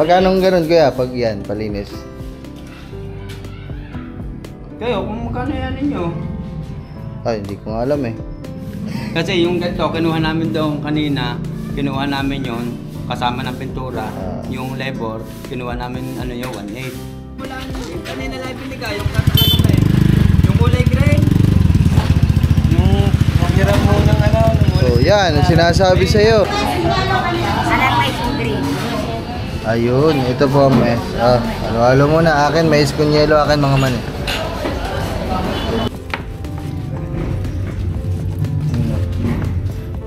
Magkano ganun kuya pag yan, palinis? Kayo, kung magkano yan ninyo? Ay, hindi ko nga alam eh. Kasi yung ganito, kinuha namin doon kanina, kinuha namin yon kasama ng pintura. Yung labor, kinuha namin ano yung 1.8. Wala na, kanina lang binigay, yung katakas yung kulay gray. Yung maghirap mo ng ano. So yan, ang sinasabi sa'yo. Alam may green. Ayun, ito po ang mais. Halo-halo muna. Akin, mais con yelo. Akin, mga man.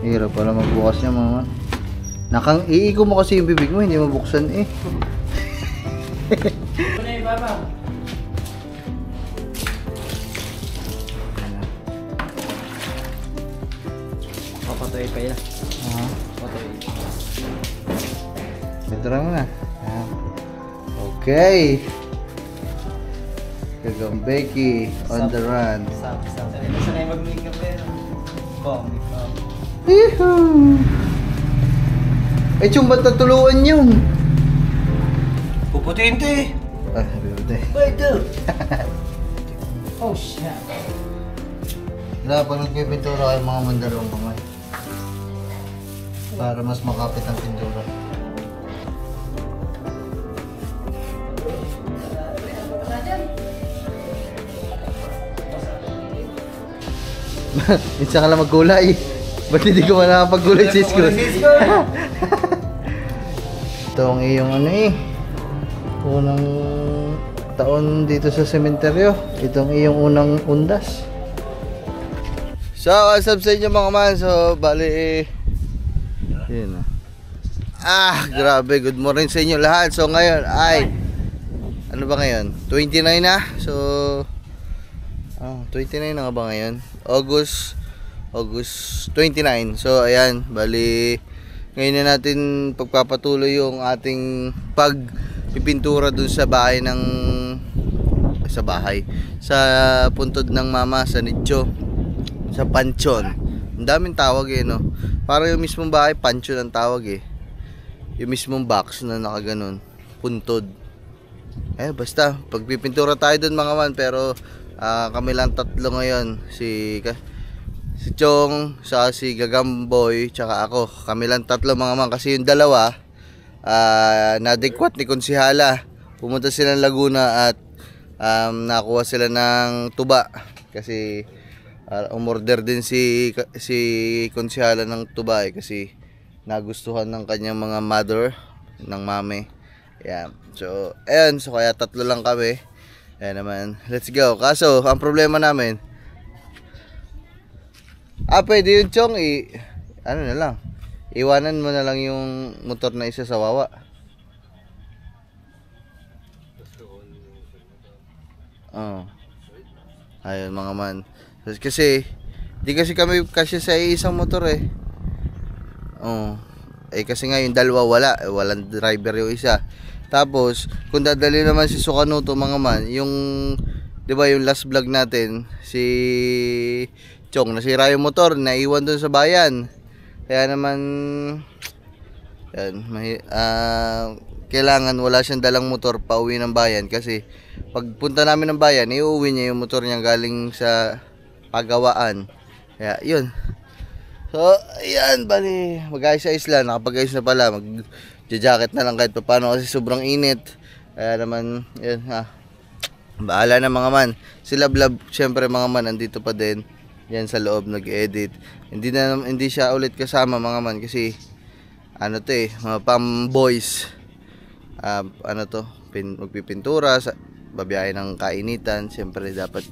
Hirap pala magbukas niya, mga man. Iiko mo kasi yung bibig mo, hindi mabuksan eh. Ano yung baba? Papatoy pa yan. Papatoy. Ito mo na. Okay. Gagang Becky on the run. Sanay mag-makeup yan. Yehoo! Eh, chum, ba't natuluan yun? Puputiin ito eh. Bibuti. Ba ito? Oh shit. Wala, pag nagpipintura kayo mga mandarong kamay. Para mas makapit ang pintura. Minsan ka lang magkulay. Ba't hindi ko man nakapagkulay si Isko? Ito ang iyong ano eh. Unang taon dito sa sementeryo. Ito ang iyong unang undas. So, what's up sa inyo mga man? So, bali yun grabe. Good morning sa inyo lahat. So, ngayon ay ano ba ngayon? 29 na. So, 29 na nga ba ngayon? August 29. So ayan, bali ngayon na natin pagpapatuloy yung ating pagpipintura dun sa bahay sa puntod ng mama sa nicho, sa pansyon. Ang daming tawag eh, no? Para yung mismong bahay, pansyon ang tawag eh. Yung mismong box na nakaganon, puntod. Basta pagpipintura tayo dun mga man, pero kami lang tatlo ngayon, si Chong, si Gagamboy, tsaka ako. Kami lang tatlo mga man, kasi yung dalawa na-adequate ni Konsihala. Pumunta sila ng Laguna at nakuha sila ng tuba kasi umorder din si Konsihala ng tuba kasi nagustuhan ng kanyang mga mother, ng mami. So ayan, so kaya tatlo lang kami. Ayan naman, let's go. Kaso, ang problema namin, pwede yun Chong, ano na lang, iwanan mo na lang yung motor na isa sa wawa. Ayun mga man. Kasi, di kasi kami kasi sa isang motor eh. Kasi nga yung dalawa walang driver yung isa. Tapos, kung dadali naman si Sukanuto mga man, yung, di ba yung last vlog natin, si Chong, nasira yung motor, naiwan dun sa bayan. Kaya naman, kailangan wala siyang dalang motor pa uwi ng bayan. Kasi, pagpunta namin ng bayan, iuwi niya yung motor niya galing sa pagawaan. Kaya, yun. So, ayan, bali, mag-ayos-ayos lang, nakapag-ayos na pala, jacket na lang kahit pa paano kasi sobrang init. Kaya naman, yun bahala na mga man. Si Lablab, syempre mga man, nandito pa din. Yan sa loob, nag-edit. Hindi siya ulit kasama mga man kasi mga pam boys. Magpipintura, babiyahe ng kainitan. Syempre dapat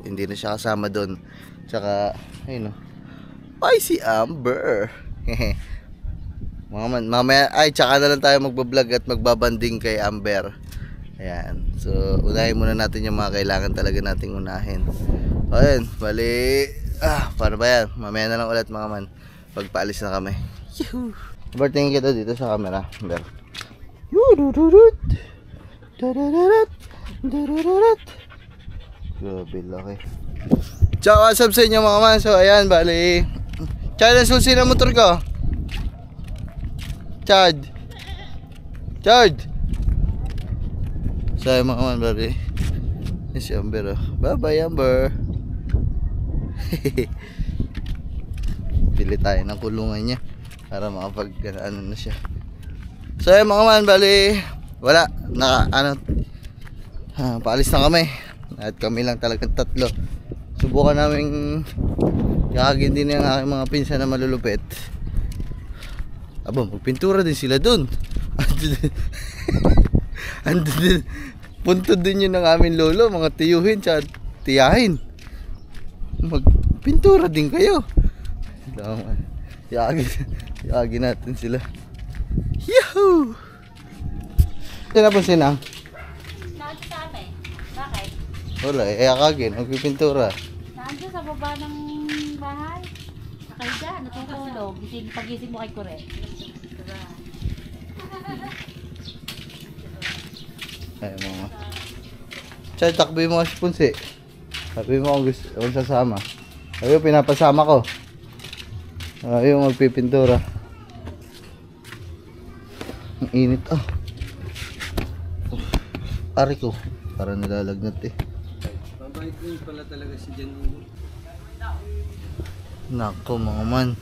hindi na siya kasama doon. Tsaka, ayun ay si Amber. Mga man, mamaya, tsaka na lang tayo magbablog at magbabanding kay Amber. Ayan, so unahin muna natin yung mga kailangan talaga nating unahin. Ayan, bali, paano ba yan? Mamaya na lang ulit mga man, pagpaalis na kami. Yuhuu! Tingin kita dito sa camera, Amber. Grabe laki. Ciao, what's up sa inyo mga man? So ayan, bali, tsaka na susi na motor ko. Chad. Charge! So mga man, buddy. Yes, si Amber. Bye-bye, Amber. Pili tayo ng kulungan niya para makapag ano na siya. So mga man, bali wala paalis na kami at kami lang talagang tatlo. Subukan namin yakagin din yung aking mga pinsan na malulupit. Aba, magpintura din sila dun. Andun, punto din yun ng aming lolo, mga tiyuhin tsaka tiyahin. Magpintura din kayo. Yakagin natin sila. Yahoo! Sinapansin ang? Nandito sa amin. Bakit? Wala, yakagin, magpipintura. Nandito sa baba ng bahay. Nakahiga, natutulog. Pagising mo kay Kure. Ay, mga. Chay, takbi mo si Punsi. Sabi mo kung sasama. Sabi mo, pinapasama ko. Ayaw magpipintura. Ang init, oh. Ari ko. Para nilalagnat eh. Mabait din pala talaga si Jan. Nako mga man.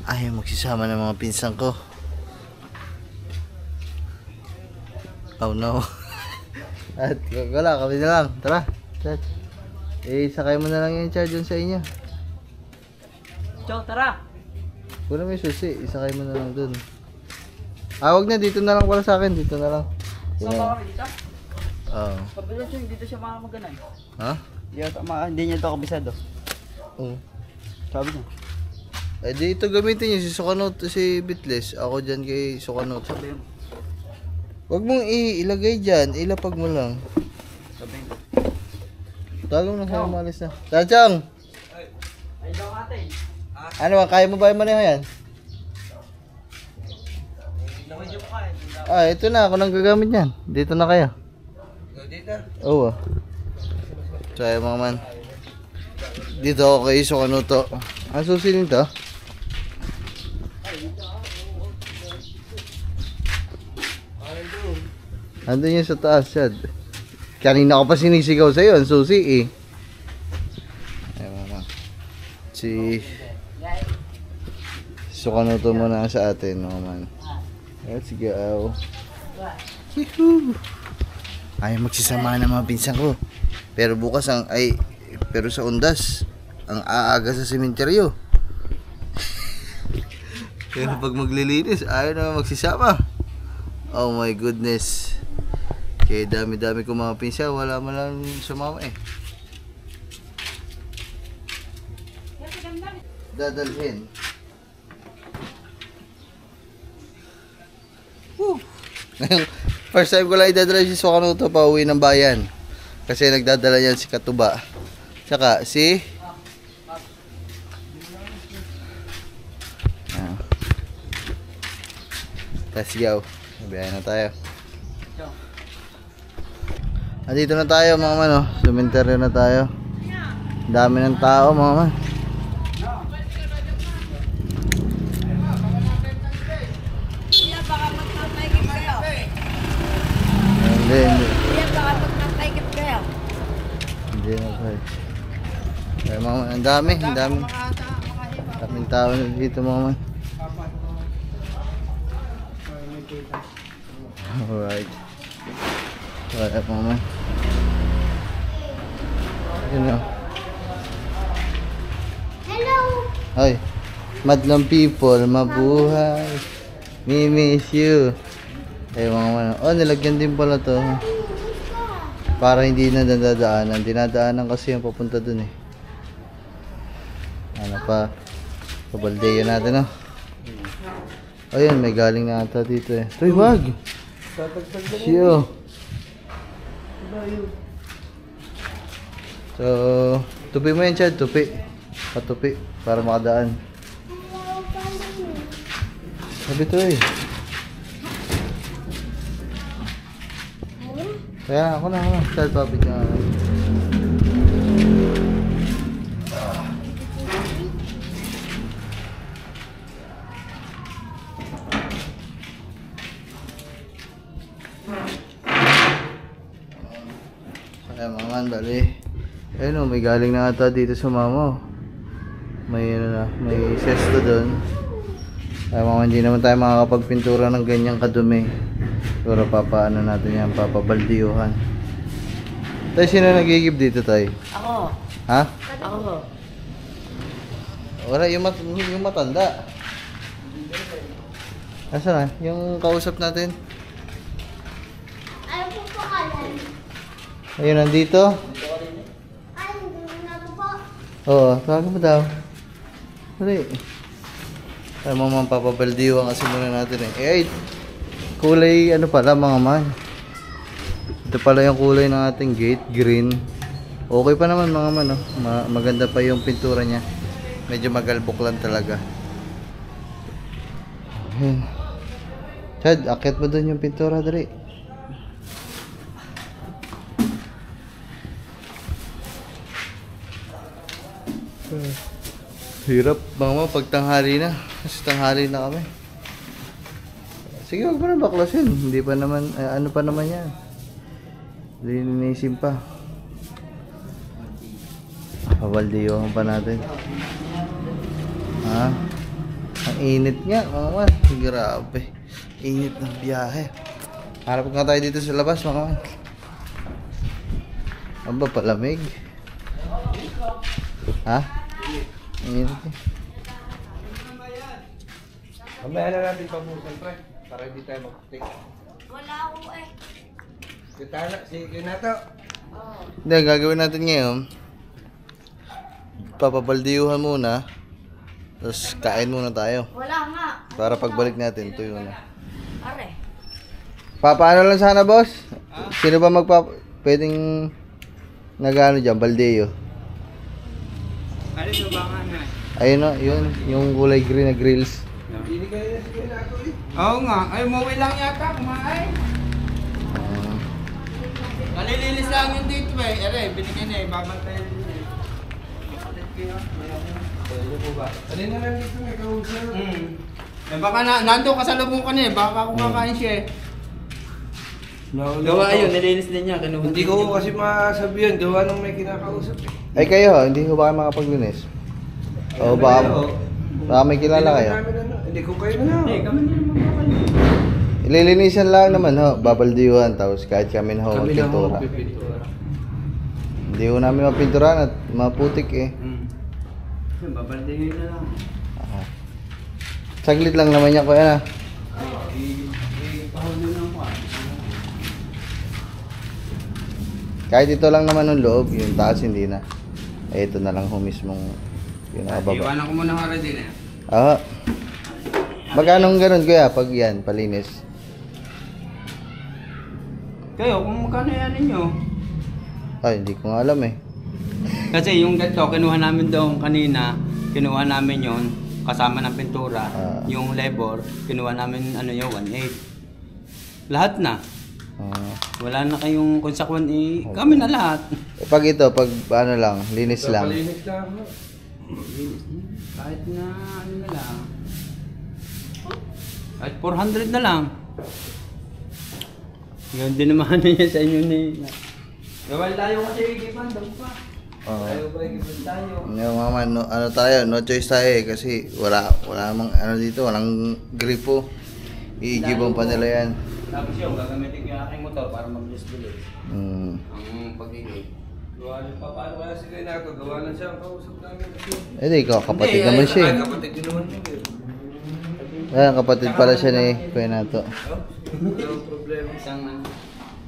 Ayaw magsisama ng mga pinsan ko. Oh no. At wala, kami na lang. Tara. Chat. Sakay mo na lang yung charge sa inyo. Chow, tara! Kung may susi, isakay mo na lang dun. Wag na, dito na lang pala sa akin. Dito na lang. Sama kami dito? Oo. Pabilis yun, dito siya makamaganay. Ha? Hindi niya ito kabisado. Oo. Sabi niya. Eh dito gamitin niyo si Sukanot, si Bitles. Ako dyan kay Sukanot. Sabi mo. Wag mong ilagay dyan, ilapag mo lang. Sabi mo. Talong na sa'yo, malis na. Tachang! Ay daw ate. Ano ba, kaya mo ba yung maneho yan? Nakadyo pa kaya. Ito na, ako nang gagamit yan. Dito na kayo. Dito? Oo. So, mga man. Dito ako kay Sukanuto. Ang susi nito? Andun yun sa taas, Chad. Kanina ko pa sinisigaw sa'yo, ang susi eh. Ay, mama. Si Sukanuto muna sa atin, mga man. Let's go. Yehoo! Ayaw magsisama ng mga pinsan ko. Pero bukas pero sa undas, ang aaga sa sementeryo. Pero pag maglilinis, ayaw na magsisama. Oh my goodness. Kaya dami-dami kong mga pinsan, wala man lang sumama eh. Dadalhin. Woo! First time ko lang idadala si Sukanuto pa uwi ng bayan. Kasi nagdadala yan si Katuba. Tsaka si let's go. Biyahe na tayo. Andito na tayo mga man, oh. Cemetery na tayo. Dami ng tao mga man. Hindi. Hindi na tayo. Kaya mga man, ang dami. Daming tao dito mga man. Alright. Alright mga man. Hello. Hi. Madlang people, mabuhay. We miss you. Ay mga man. Oh, nilagyan din pala to. Para hindi na dadaanan. Dinadaanan kasi yung papunta dun eh. Ano pa? Kabaldeyo natin, oh. Ayun, may galing na ata dito eh. Uy, wag! Siyo. So, tupi mo yan, Chad. Tupi. Patupi. Para makadaan. Sabi to eh. Kaya ako na. Chad, papit ka. Ayan mga man, bali. Ayun o, may galing na ata dito sa mama. May ano na, may sesto doon. Ay mga man, hindi naman tayo makakapagpintura ng ganyang kadumi. Pero papaano natin yan, papabaldiyuhan. Tay, sino nagigib dito tay? Ako. Ha? Ako. Wala, yung matanda. Asa na? Yung kausap natin? Ayaw po po kalan. Ayun, nandito? Ayaw na po. Oo, tawag mo daw. Dali. Ay, mga papabaldiwan kasi muna natin eh. Eh, ay, kulay ano pala mga man. Ito pala yung kulay ng ating gate, green. Okay pa naman mga man, oh. Maganda pa yung pintura niya. Medyo magalbok lang talaga. Ayun. Chad, akit mo dun yung pintura, dali. Hirap mga pag tanghali na. Kasi tanghali na kami. Sige, huwag mo na baklasin. Hindi pa naman, ano pa naman yan. Linisin pa. Pabaldiyohan pa natin. Ha? Ang init nga mga man. Grabe. Init ng biyahe. Harap nga tayo dito sa labas mga man. Ang ba palamig? Ha? Init eh. Mamaya na natin pabusan, pre. Para hindi tayo mag-take. Wala ako eh. Sige na to. Hindi, ang gagawin natin ngayon, papabaldiyuhan muna, tapos kain muna tayo. Wala nga. Para pagbalik natin, tuyo na. Are. Paano lang sana, boss? Sino ba pwedeng nag-ano dyan, baldeyo? Ano yung bangan na? Ayun o, yun, yung kulay green na grills. Hindi kayo na sige na ako eh. Oo nga. Ay, umuwi lang yata. Kumain. Nalilinis lang yung dito eh. Ere, binigay na eh. Babantayan din eh. Pwede po ba? Alin na lang dito may kausap. Eh baka nandun ka sa lubong ka na eh. Baka kumakain siya eh. Gawa yun, nilinis din niya. Hindi ko kasi masabihan. Gawa nung may kinakausap eh. Ay kayo, hindi ko ba kayo makapaglinis? O baka may kilala kayo? Hindi ko kayo na. Eh, kami niya magpapalinis. Ililinisan lang naman ho, babaldiyuhan, tapos kahit kami na ho Kami na magpintura. ho, pipintura. Hindi ho namin mapinturan at maputik eh. Babaldehin na lang. Aha. Saglit lang naman yan kuya na. Pahuli lang po. Kahit ito lang naman ng loob, yung taas hindi na. Eh ito na lang ho mismong yung nakababa. Iwanan ko muna nga rin din eh. Ah. Magkano ganun kuya pag yan, palinis? Kayo, kung magkano yan ninyo? Ay, hindi ko nga alam eh. Kasi yung ganito, kinuha namin doon kanina, kinuha namin yon kasama ng pintura. Yung labor, kinuha namin ano yun, 1.8. Lahat na. Wala na kayong konsakwan eh, kami na lahat. Eh, pag ito, pag ano lang, linis lang. Palinis lang. Kahit na ano na lang. Kahit 400 na lang. Ganun din naman niya sa inyo ni... Gawal tayo kasi ikipan daw pa. Tayo ba ikipan tayo? Yung mama, no, ano tayo, no choice tayo eh, kasi wala namang ano dito, walang gripo. Iigibang pa nila yan. Tapos yun, gagamitin ko yung aking motor para mag-display. Ang pag-igay. Gawa lang pa. Paano kaya sige na ako? Gawa lang siya ang kausap namin. Eh di, kapatid naman siya eh. Ay, kapatid din naman yun eh. Ayan, kapatid pala siya ni Kuya Nato. Walang problema. Isang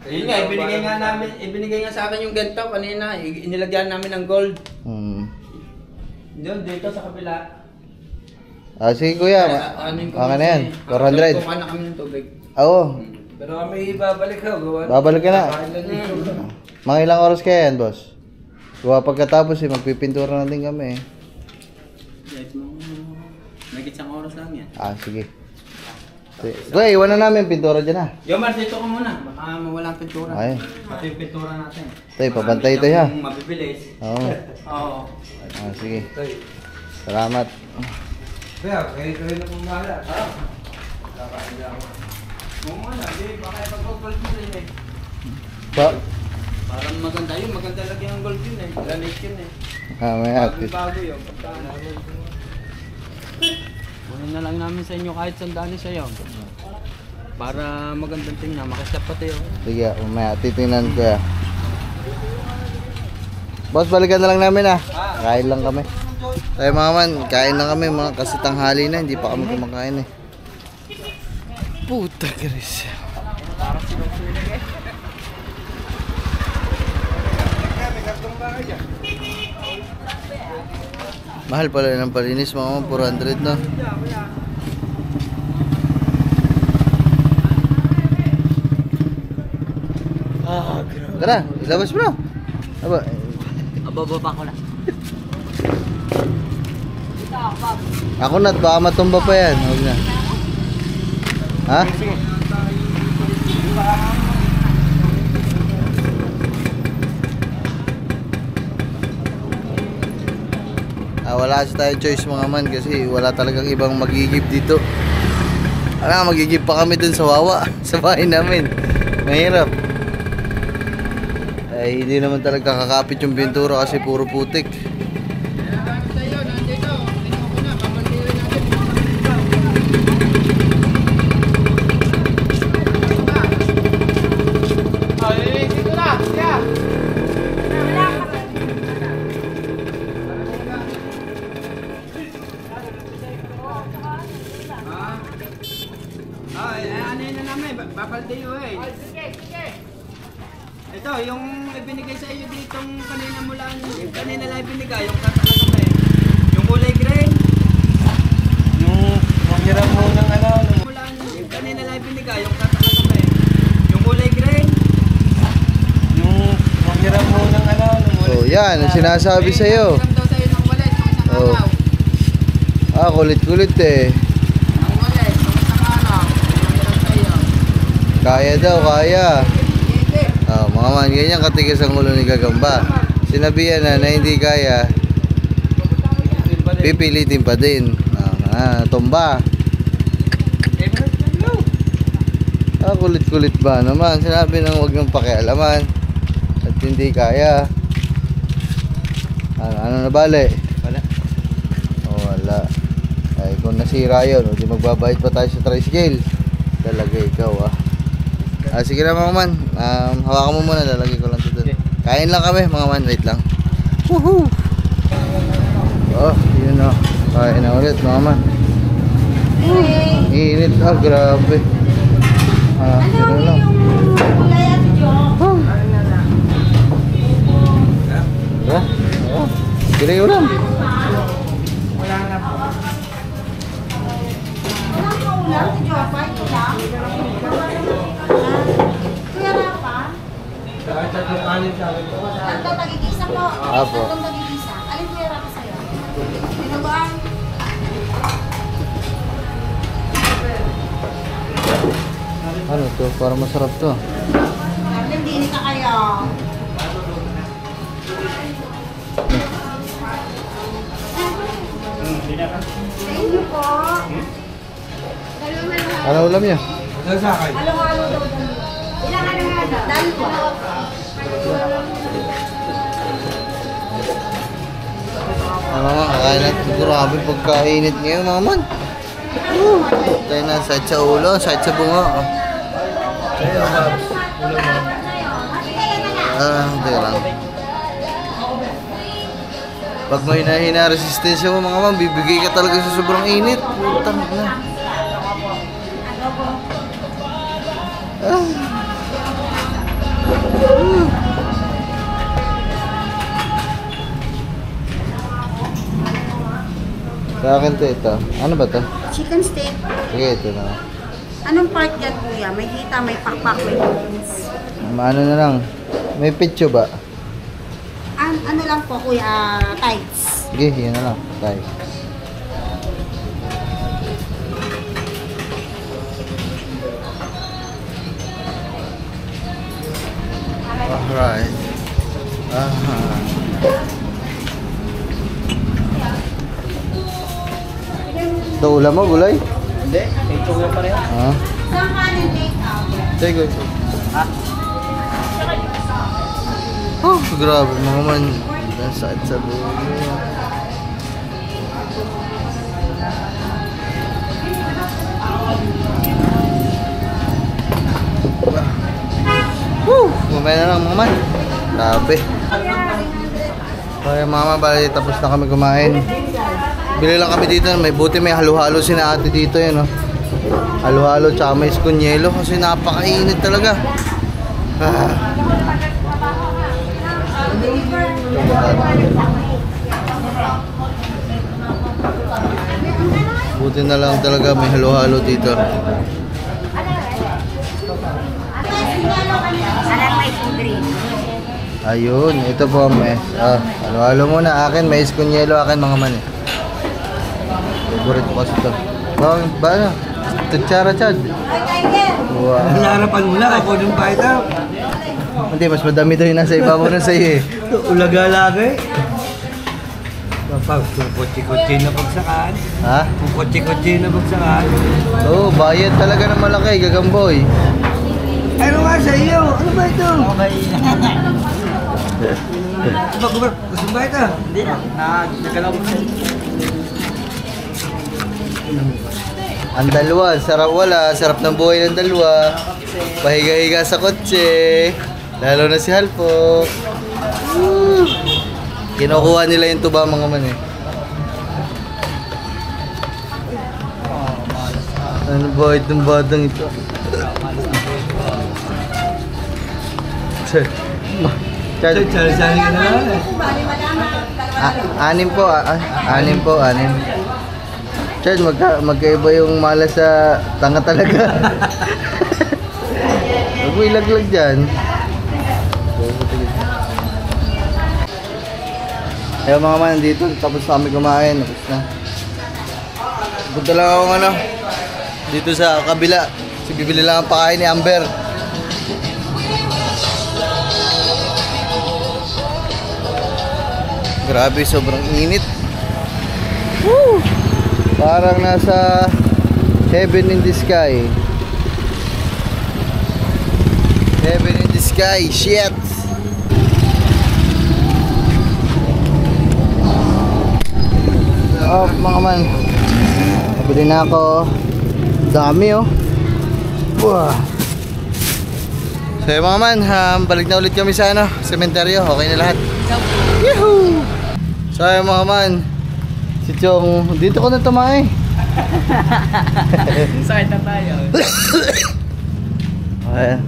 yun nga, ibinigay nga sa akin yung ganito kanina, inilagyan namin ng gold. Doon, dito sa kabila. Ah, sige kuya, okay na yan, 400. Kukuha na kami ng tubig. Oo, Pero kami babalik ha. Gawa babalik ka na. Kain lang dito. Mga ilang oras kaya yan, boss? Gawa pagkatapos eh, magpipintura na din kami eh. Yes, may isang oras lang yan. Ah, sige. Kuya, iwan na namin pintura dyan ha. Yomar, dito ka muna. Baka mawala ang pintura. Ay. Pati yung pintura natin. Tay, papantay ito ha. Kung mabibilis. Oo. Oo. Ah, sige. Tay. Salamat. Kaya, kayo na pumahala. Kakain lang ako. Oo nga na, baka ipag-gold mo rin eh. Pa, Parang maganda yun. Maganda lagi ang gold yun eh. Granite yun eh. May atis. Bago yun. Kunin na lang namin sa inyo kahit sandali sa'yo. Para magandang tingnan. Makastap pati yun. Sige, umaya. Titingnan ko ya. Boss, balikan na lang namin ah. Kain lang kami. Tayo mga man, kain lang kami mga kasi tanghali na. Hindi pa kami kumakain eh. Puta Chris. Mahal pala ng palinis mga man, 400 no? Tara, ilabas mo na. Aba, Ababa ko na. ako na, baka matumba pa yan. Huwag na. Ha? Wala kasi tayo choice mga man kasi wala talagang ibang magigib dito. Magigib pa kami dun sa Wawa, sa bahay namin. Mahirap. Ay, hindi naman talaga kakapit yung pintura kasi puro putik. Ano yun na namin? Babaldeyo eh. Ito, yung ibinigay sa iyo ditong kanina mula, kanina lang ibinigay, yung katakamay. Yung kulay green. Yung hiram mo ng ano, mula, kanina lang ibinigay, yung katakamay. Yung kulay green. Yung hiram mo ng ano, Oh, yan, ang sinasabi sa iyo. hiram daw sa iyo ng wallet, ng isang Oh. araw. Kulit-kulit eh. Ng wallet, ng isang araw. Yung hiram sa iyo. Kaya daw, kaya. Hindi. Mga man, ganyan katigas ang ulo ni Gagamba. Sinabihan na hindi kaya, pipilitin pa din. Tumba. Kulit-kulit ba naman? Sinabi nang huwag nang pakialaman at hindi kaya. Ano na bale? Wala. Wala. Ay, kung nasira yun, di magbabayad pa tayo sa tricycle. Talaga ikaw sige na mga man, hawakan mo muna, lalagay ko lang ito dun. Kain lang kami mga man, wait lang. Woohoo! Yun kain na ulit mga man. Init, grabe. Ano lang. Tara, kira ulam. Tatlong tagigisa po. Apo. Tatlong tagigisa. Alin po yung rapa sa'yo? Dinuguan. Ano to? Para masarap to. Hindi ka kayo. Thank you po. Ano ulam niya? Halo-halo daw. Ilang halo-halo? Dahil po. Kakain natin. Grabe pagkainit ngayon mga man. Tayo na, side sa ulo, side sa bunga. Teka lang. Pag may hina resistensya mo mga man, bibigay ka talaga sa sobrang init. Putang na. Sa akin to ito. Ano ba to? Chicken steak. Sige, ito na. Anong part dyan, kuya? May hita, may pakpak, may bones. Ano na lang. May pitcho ba? Ano lang po, kuya? Tights. Sige, yun na lang. Tayo. Alright. Ito ulam mo, gulay? Hindi, ito lang pa rin. Saan ka ng take out? Sige. Oh, grabe mga man. Ang sakit sa buhay. Woo! Kumaya na lang mga man. Grabe. Kaya mama, bali tapos na kami kumain. Bili lang kami dito. May buti may halo-halo si na ate dito yan. Oh. Halo-halo tsaka may skunyelo kasi napakainit talaga. Ah. Buti na lang talaga may halo-halo dito. Ayun, ito po ang mes. Halo-halo muna. Akin, mais kunyelo. Akin mga man eh. Favorite ko kasi ito. Ba na? Tutsara, Chad. Wow. Harapan mo na ako ng baita. Hindi, mas madami daw yung nasa ibabaw na sa'yo eh. Ulaga-laga eh. Kapag kutsi-kutsi na pagsakaan. Ha? Kutsi-kutsi na pagsakaan. Oo, bayad talaga ng malaki, gagamboy. Ano nga sa iyo? Ano ba ito? Okay. Gusto ba ito? Hindi na. Nagalaw mo sa'yo. Ang dalawa, sarap wala, sarap ng buhay ng dalawa. Pahiga-higa sa kotse. Lalo na si Halpo. Kinukuha nila yung tuba mga man eh. Ano ba itong batang ito? Chad. Anim po, anim po, anim. Chad, magkaiba yung malas sa tanga talaga. Huwag mo ilaglag dyan. Kaya mga man, dito, tapos kami kumain. Tapos na. Punta lang ako dito sa kabila. Kasi bibili lang ang pakain ni Amber. Grabe, sobrang init. Woo! Parang nasa heaven in the sky. Heaven in the sky, shit! Oh, mga man. Nabili na ako. Dami oh. Wow. So yung mga man, balik na ulit kami sa sementeryo. Okay na lahat. Yahoo! So yung mga man, si Chong, dito ko na tumae. Sakit na tayo. Ayan.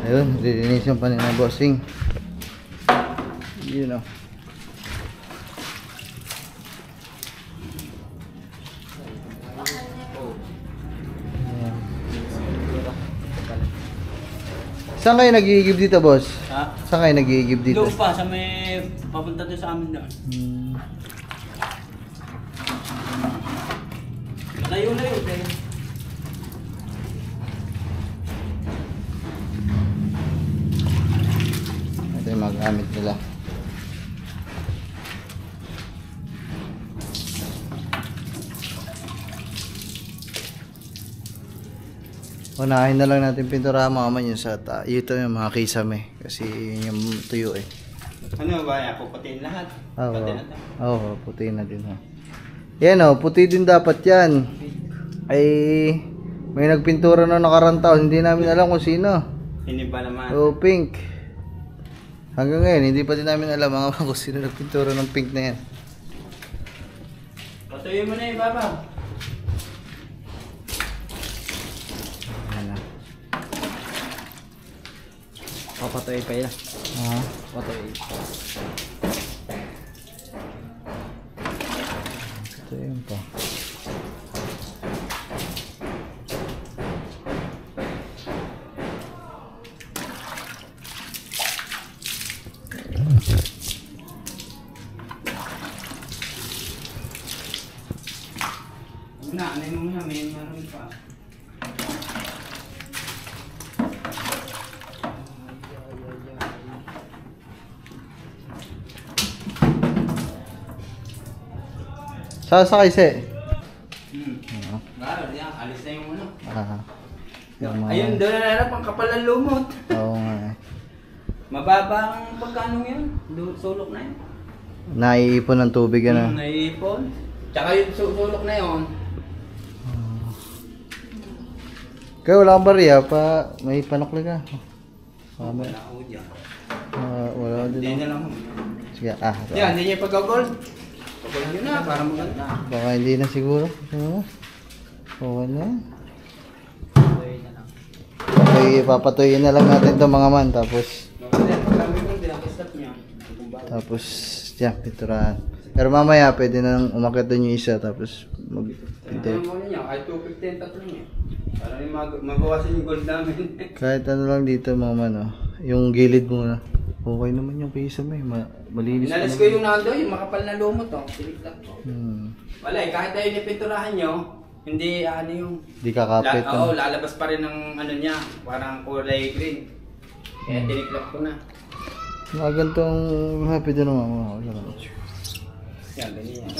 Ayun, lilinisin pa nila bossing. You know. Saan kayo nag-iigib dito, boss? Ha? Saan kayo nag-iigib dito? Doon pa, sa may papunta doon sa amin doon. Layo-layo tayo. Ito yung magamit nila. Unahin na lang natin pintura mga man yun sa ito yung mga kisame. Kasi yun yung tuyo eh. Ano ba yan? Puputiin lahat? Oo, Pati na to. oo, puti na din ha. Yan o, puti din dapat yan. Ay, may nagpintura na nakarang taon. Hindi namin alam kung sino. Hindi pa naman. Oh, pink. Hanggang ngayon, hindi pa din namin alam mga kung sino nagpintura ng pink na yan. Patuloy mo na yung baba. Papatuloy pa yan. Patuloy. Ito yun pa. Anay mo nga, may maroon pa. Sasakay si. Claro, yan. Alis na yung ano. Ayun, doon na lang pang kapal ng lumot. Oo nga eh. Mababa ang pagkano yun. Sulok na yun. Naiipon ng tubig yan ah. Naiipon. Tsaka yung sulok na yun. Kaya wala kang bariya pa, may panokli ka. Wala ako dyan. Wala din Hindi ako. na lang. Sige, Yan, hindi niya pagka-gold. Pag-gold nyo na, para maganda. baka hindi na siguro. Okay na. Okay na lang. Okay, papatuyin na lang natin to mga man. Tapos, Marami kong dinakastap niya. tapos, yan, pinturahan. Pero mamaya, pwede na lang umakyat doon yung isa. Tapos, Ito mo niya, kahit 250 tatlo niya. Para rin mabawasan yung gold namin. kahit ano lang dito mga man, oh. Yung gilid muna. Okay naman yung kisa mo eh. Malinis pa Inalis naman. ko yung nando, yung makapal na lumot oh. Siniklat ko. Wala eh, kahit tayo nipinturahan nyo, hindi ano yung... Di kakapit. Oo, lalabas pa rin ng ano niya, parang kulay green. Kaya tiniklap ko na. Mga gantong happy din naman mga wala naman. Yan, ganyan.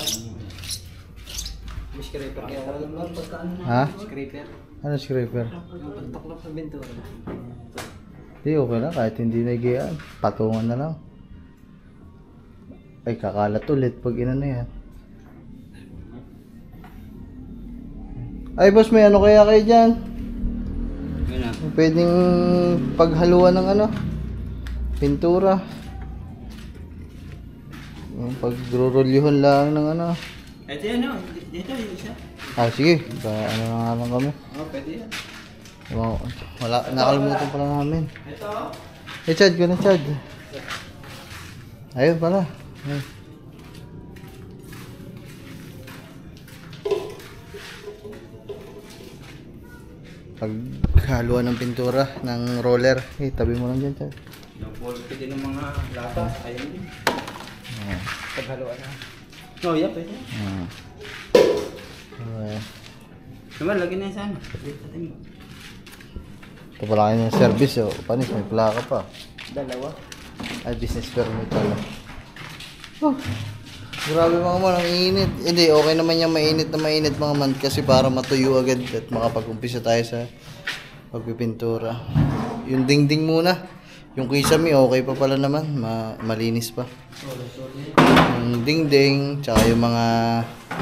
May scraper kaya alam mo pagkaan na. Ha? Scraper. Ano scraper? Yung pagtaklap sa bintura. Di okay lang kahit hindi nagiyaan. Patungan na lang. Ay kakalat ulit pag ina na yan. Ay boss, may ano kaya kayo dyan? Yun na. Pwedeng paghaluan ng ano? Pintura. Yung pagrurulyuhan lang ng ano. Ito yan o, dito yung isa. Ah sige, ano na nga lang kami. Oo, pwede yan. Wow, wala, nakalimutan pala namin. Ito oh. Eh, Chad, ko na, Chad. Ayun pala. Ayun. Paghaluan ng pintura ng roller. Eh, tabi mo lang dyan, Chad. Yung quality din ng mga lata, ayun din. Ah. Paghaluan na. Oh, yeah, pwede. Ah. Okay. Naman, lagyan na yung sana. Dito mo. Ito pala kayo ng service, oh. Panis, may plaka pa. Dalawa. Ay, business permit pala. Oh, grabe mga man, ang init. Hindi, okay naman yung mainit na mainit mga man kasi para matuyo agad at makapag-umpisa tayo sa pagpipintura. Yung dingding muna. Yung kisame, okay pa pala naman. Malinis pa. Yung dingding, tsaka yung mga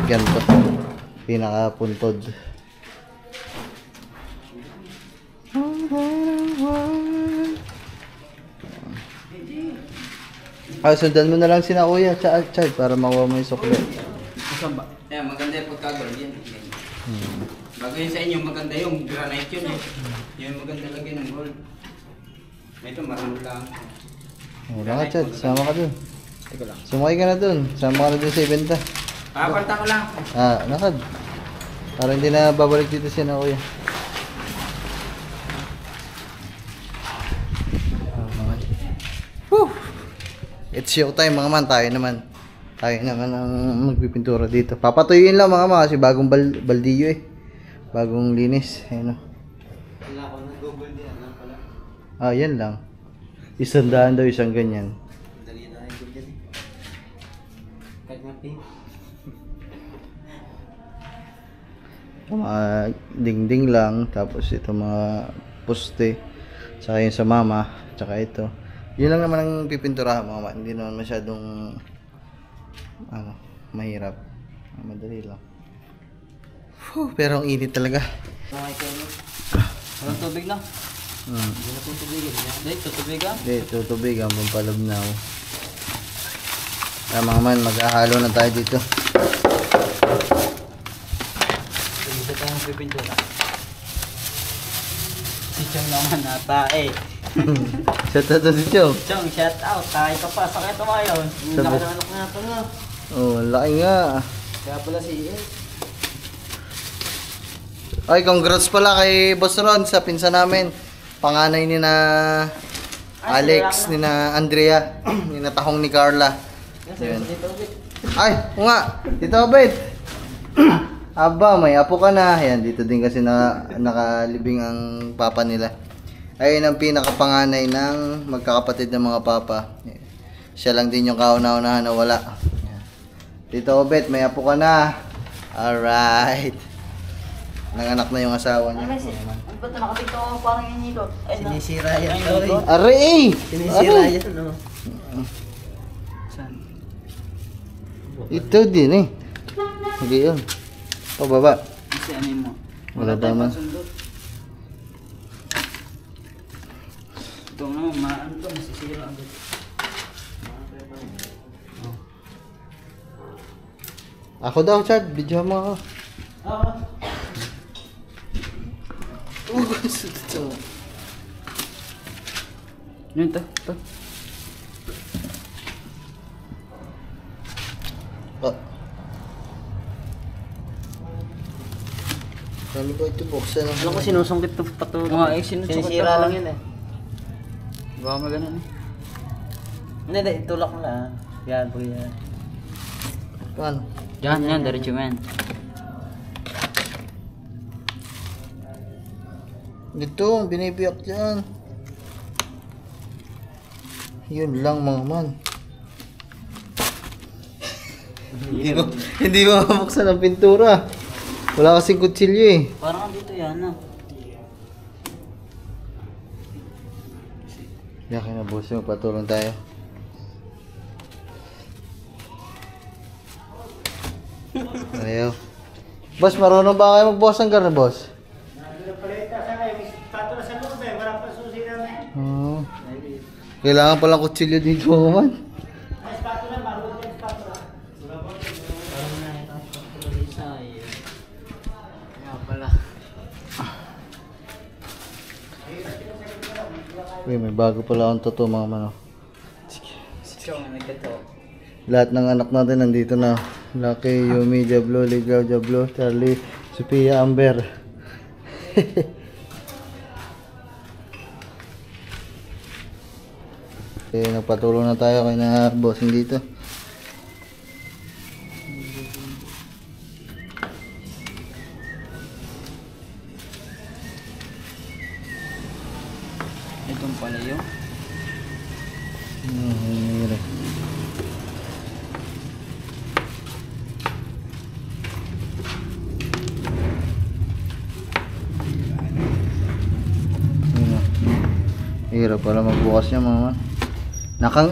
ganito. Pinakapuntod. Sundan mo na lang sina kuya, Chad, para makuha mo yung sukle. Saan ba? Ayan, maganda yung pagkagol. Yan. Bago yun sa inyo, maganda yung granite yun eh. Yung maganda lagyan ng gold. Ito, marami lang. Wala ka, Chad, sama ka dun. Teka lang. Sumakay ka na dun, sama ka na dun sa ibenta. Paparta ko lang. Nakad. Para hindi na babalik dito sina kuya. Woo! It's show time mga man, tayo naman ang magpipintura dito. Papatuyuin lang mga man kasi bagong baldiyo eh. Bagong linis. Ayun o. Wala ko na google din. Ano pala? Yan lang. 100 daw isang ganyan. Dali na yung google eh. Kahit nga pink. Mga dingding lang. Tapos ito mga poste. Tsaka yung sa mama. Tsaka ito. Yun lang naman ang pipinturahan mga man. Hindi naman masyadong mahirap. Madali lang. Pero ang init talaga. Walang tubig na. Hindi na tutubigin. Hindi, tutubigan. Hindi, tutubig ang pampalabnaw. Kaya mga man, mag-ahalo na tayo dito. Dito tayo ng pipintura. Si Chong naman nata eh. Shout out to si Chong. Chong, shout out. Tayo ka pa. Sakit mo ngayon. Sabi- Laki ng anak nga ito nga. Oh, laki nga. Kaya pala si ES. Ay, congrats pala kay Boss Ron sa pinsan namin. Panganay ni na Alex, ni na Andrea, ni na tahong ni Carla. Yun. Ay, oo nga. Dito Abed. Aba, may apo ka na. Yan, dito din kasi nakalibing ang papa nila. Ayun ang pinakapanganay ng magkakapatid ng mga papa. Siya lang din yung kauna-unahan na wala. Yan. Dito Abed, may apo ka na. Alright. Nanganak na yung asawa niya. Ano ba ito? Nakapito ako parang inilot. Sinisira yan. Are eh! Sinisira Are. yan, no? Saan? Ito din eh. Hindi yun. Pababa. Kasi ano mo? Wala tama. Ito nga, maano to, masisira agad. Ako daw, Chad. Video mo ako. Yun, ito. Oh. Paano ba ito buksan? Alam ko sinusungkit to patulog. Oo, sinisira lang yun eh. Baka maganon eh. Hindi, itulak mo lang. Yan, po yan. Paano? Yan, diretso mo yan. Dito, binibiyak dyan. Yun lang mga man. Hindi mo mabuksan ang pintura. Wala kasing kutsilyo eh. Parang dito yan, no? Yakin na boss, magpatulong tayo. Ayaw. Boss, marunong ba kayo magbukas ng gano'n, boss? Oo. Kailangan palang kutsilyo dito man. Kaya pala. Uy, may bago pala akong totoo mga mano. Ikaw nga nagkato. Lahat ng anak natin nandito na. Lucky, Yumi, Jablo, Ligaw, Jablo, Charlie, Sophia, Amber. Okay, nagpatulong na tayo kay na bossing dito. Itong pala yun. Hirap. Hirap pala magbukas niya mga man.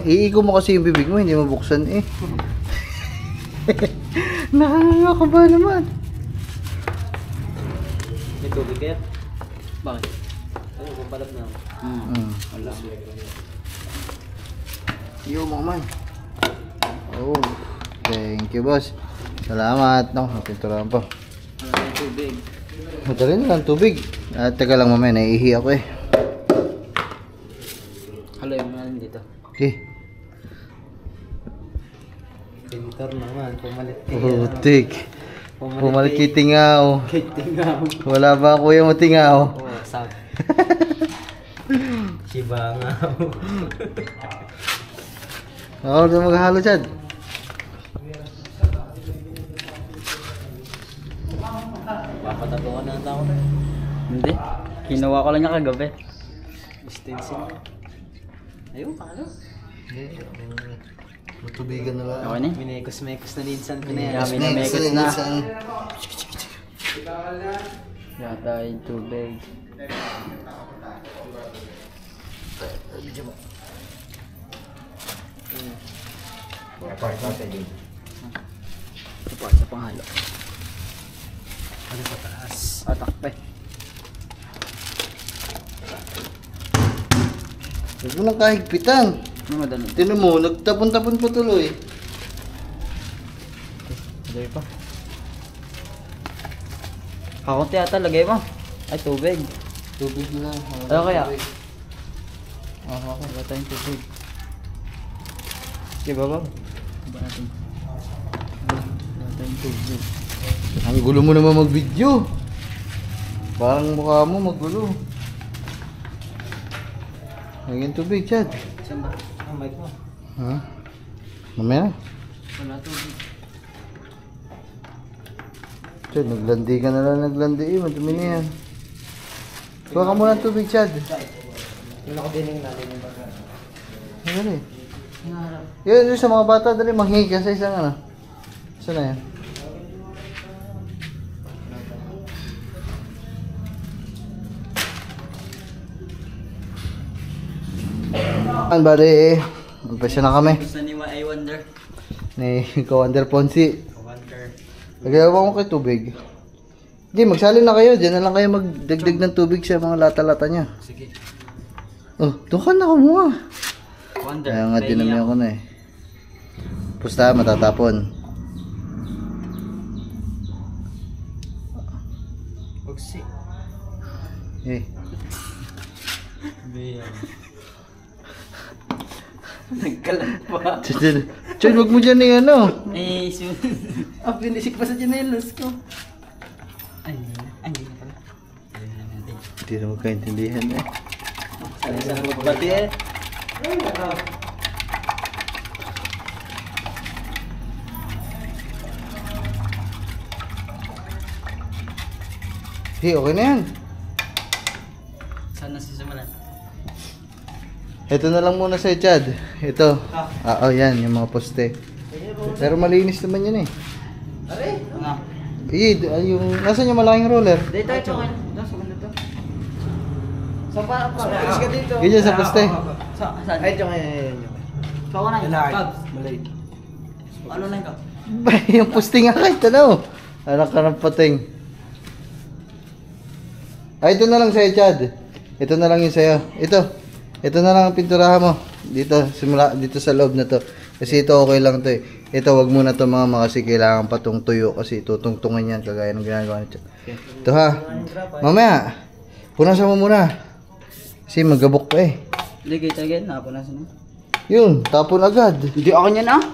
Iiko mo kasi yung bibig mo, hindi mabuksan eh. Nakanganga ba naman? May tubig kaya? Bakit? Ano, kumpalap na ako. Wala. Yo mga man. Oh, thank you boss. Salamat. No, napinturahan pa. Wala tayong tubig. Madali na lang tubig. At teka lang mamaya, naiihi ako eh. Halo yung mga dito. Okay. Pintor naman, pumalit Putik. Pumalit kay tingaw. Tingaw. Wala ba kuya mo tingaw? Oo, sab. Sibangaw. Ako na maghalo Chad. Papatatukan na ang tao na. Hindi. Kinuha ko lang niya kagabi. Stencil. Ayun, paano? Matubigan na lang. Okay na? Minekos-mekos na linsan ko na yan. Kami na mekos na. Minsan. Wala tayong tubig. Ito pa sa panghalo. Ano pa taas? Atakpe. Huwag mo nang kahigpitan. Ano madali? Tinan mo, nagtapon-tapon pa tuloy. Madali pa. Kakunti ata lagay mo. Ay tubig. Tubig na lang. Ano kaya? Wala tayong tubig. Sige baba. Baba natin. Wala tayong tubig. Ang gulo mo naman mag-video. Parang mukha mo magulo. Lagyan tubig, Chad. Saan ba? Ang mic mo. Ha? Mamaya na. Wala tubig. Chad, naglandi ka na lang naglandi eh. Madumi na yan. Kuha ka muna ng tubig, Chad. Yung nakadining natin yung baga. Ano eh? Yun, sa mga bata, dali manghingi ka sa isang ano. Saan na yan? Bali, umpisa na kami. Gusto ni I Wonder. Ni Kawander Ponsi. Wonder. Nagagawa ko kay tubig. Hindi, magsali na kayo. Diyan na lang kayo magdagdag ng tubig sa mga lata-lata niya. Sige. Oh, doon ka na kumuha. Wonder. Kaya nga dinamihan ko na eh. Pusta, matatapon. Oksi. Eh. Nagkalat pa. Chod, wag mo dyan eh, ano? Eh, pinisik pa sa janelas ko. Ay, hindi na pala. Hindi na magkaintindihan eh. Sana magbati eh. Hey, okay na yan. Sana sisimulan. Ito na lang muna sa Chad. Ito. Oh, yan, yung mga poste. Pero malinis naman yun eh. Ano? Nasaan yung malaking roller? Dito tayo, chokin. Nasa ganda to. Sa pa, ka dito. Ganyan sa poste. Saan? Ay, yan. Saan ka na yun? Malaki. Pabs. Maliit. Ano na ikaw? Yung poste nga kahit ano. Anak ka ng pating. Ay, ito na lang sa'yo, Chad. Ito na lang yung sa'yo. Ito na lang ang pinturahan mo. Dito sa loob na to. Kasi ito okay lang to eh. Ito wag muna to mga kasi kailangan pa tong tuyo kasi tutungtungan yan kagaya ng ginagawa nito. Ito ha. Mamaya. Punasan mo muna. Kasi magabok pa eh. Hindi kita again, napunasan mo. Yun, tapon agad. Hindi ako niyan ah.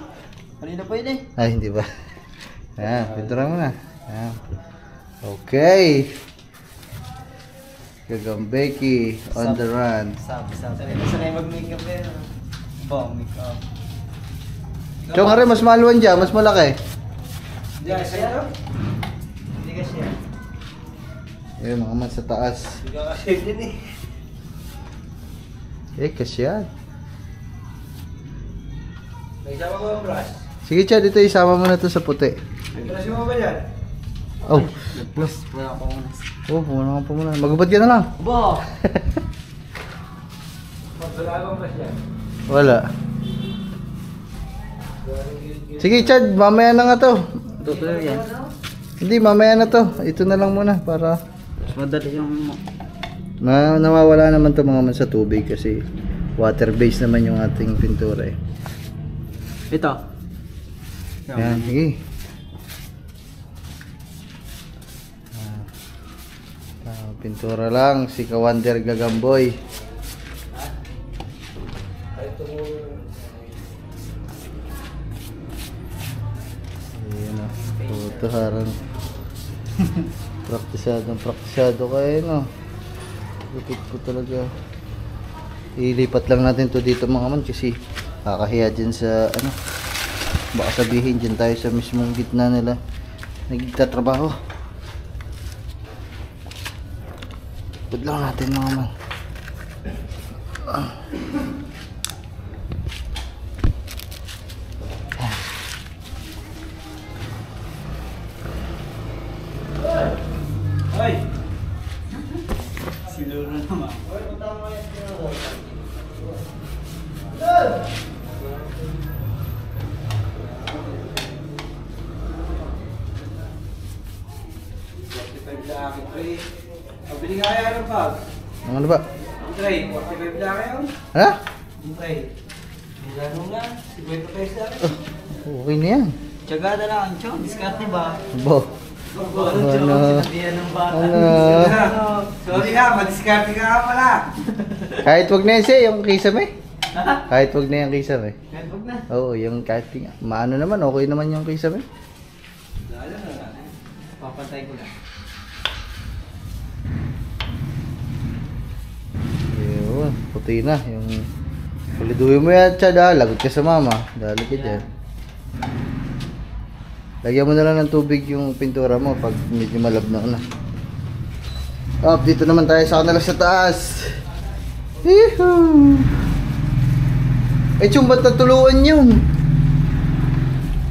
Kanina pa yun eh. Ay, hindi ba? Ayan, pinturahan mo na. Ayan. Okay. Gagambeki on the run. Sabi. Sanay mag-makeup eh. Makeup. Chong, are, mas maluwan dyan, mas malaki. Hindi ka siya? Hindi ka siya. Ayun, mga man sa taas. Hindi ka siya din eh. Kasyan. Nagsama ko ang brush. Sige, Chad, ito isama mo na to sa puti. Brush mo ba yan? Oh, Plus, wala ako muna. Pumunta ka pa muna. Magubad ka na lang. Ba! Wala akong brush yan. Wala. Sige, Chad, mamaya na nga to. Tutuloy yan. Hindi, mamaya na to. Ito na lang muna para Mas madali yung... nawawala naman to mga man sa tubig kasi water based naman yung ating pintura eh. Ito. Yan, sige. Pintura lang si Kawander Gagamboy. Ayan o. Puto harang. Praktisado kayo no. Lupit ko talaga. Ilipat lang natin to dito mga man kasi kakahiya dyan sa ano. Baka sabihin dyan tayo sa mismong gitna nila nagtatrabaho. Pud lang natin mga man. Hoy! Siluro naman. Pabili nga yan ng bag. Ano ba? Ang tray, 45 lang ngayon. Ha? Ang tray. Ano nga, 50 pesos lang. Okay na yan. Tsagada lang ang chong. Discarte ba? Bo. Ano? Sinabihan ng bata. Sorry ha, madiskarte ka nga pala. Kahit wag na yan siya, yung kisame. Kahit wag na yung kisame. Kahit wag na. Oo, yung kahit maano naman, okay naman yung kisame. Lalo na. Papantay ko lang. Yun, puti na. Yung puliduhin mo yan, Chad ha. Lagot ka sa mama. Dali ka dyan. Lagyan mo na lang ng tubig yung pintura mo pag medyo malabnaw na. Up, dito naman tayo sa kanila sa taas. Yehoo! Ay, chum, ba't natuluan yun?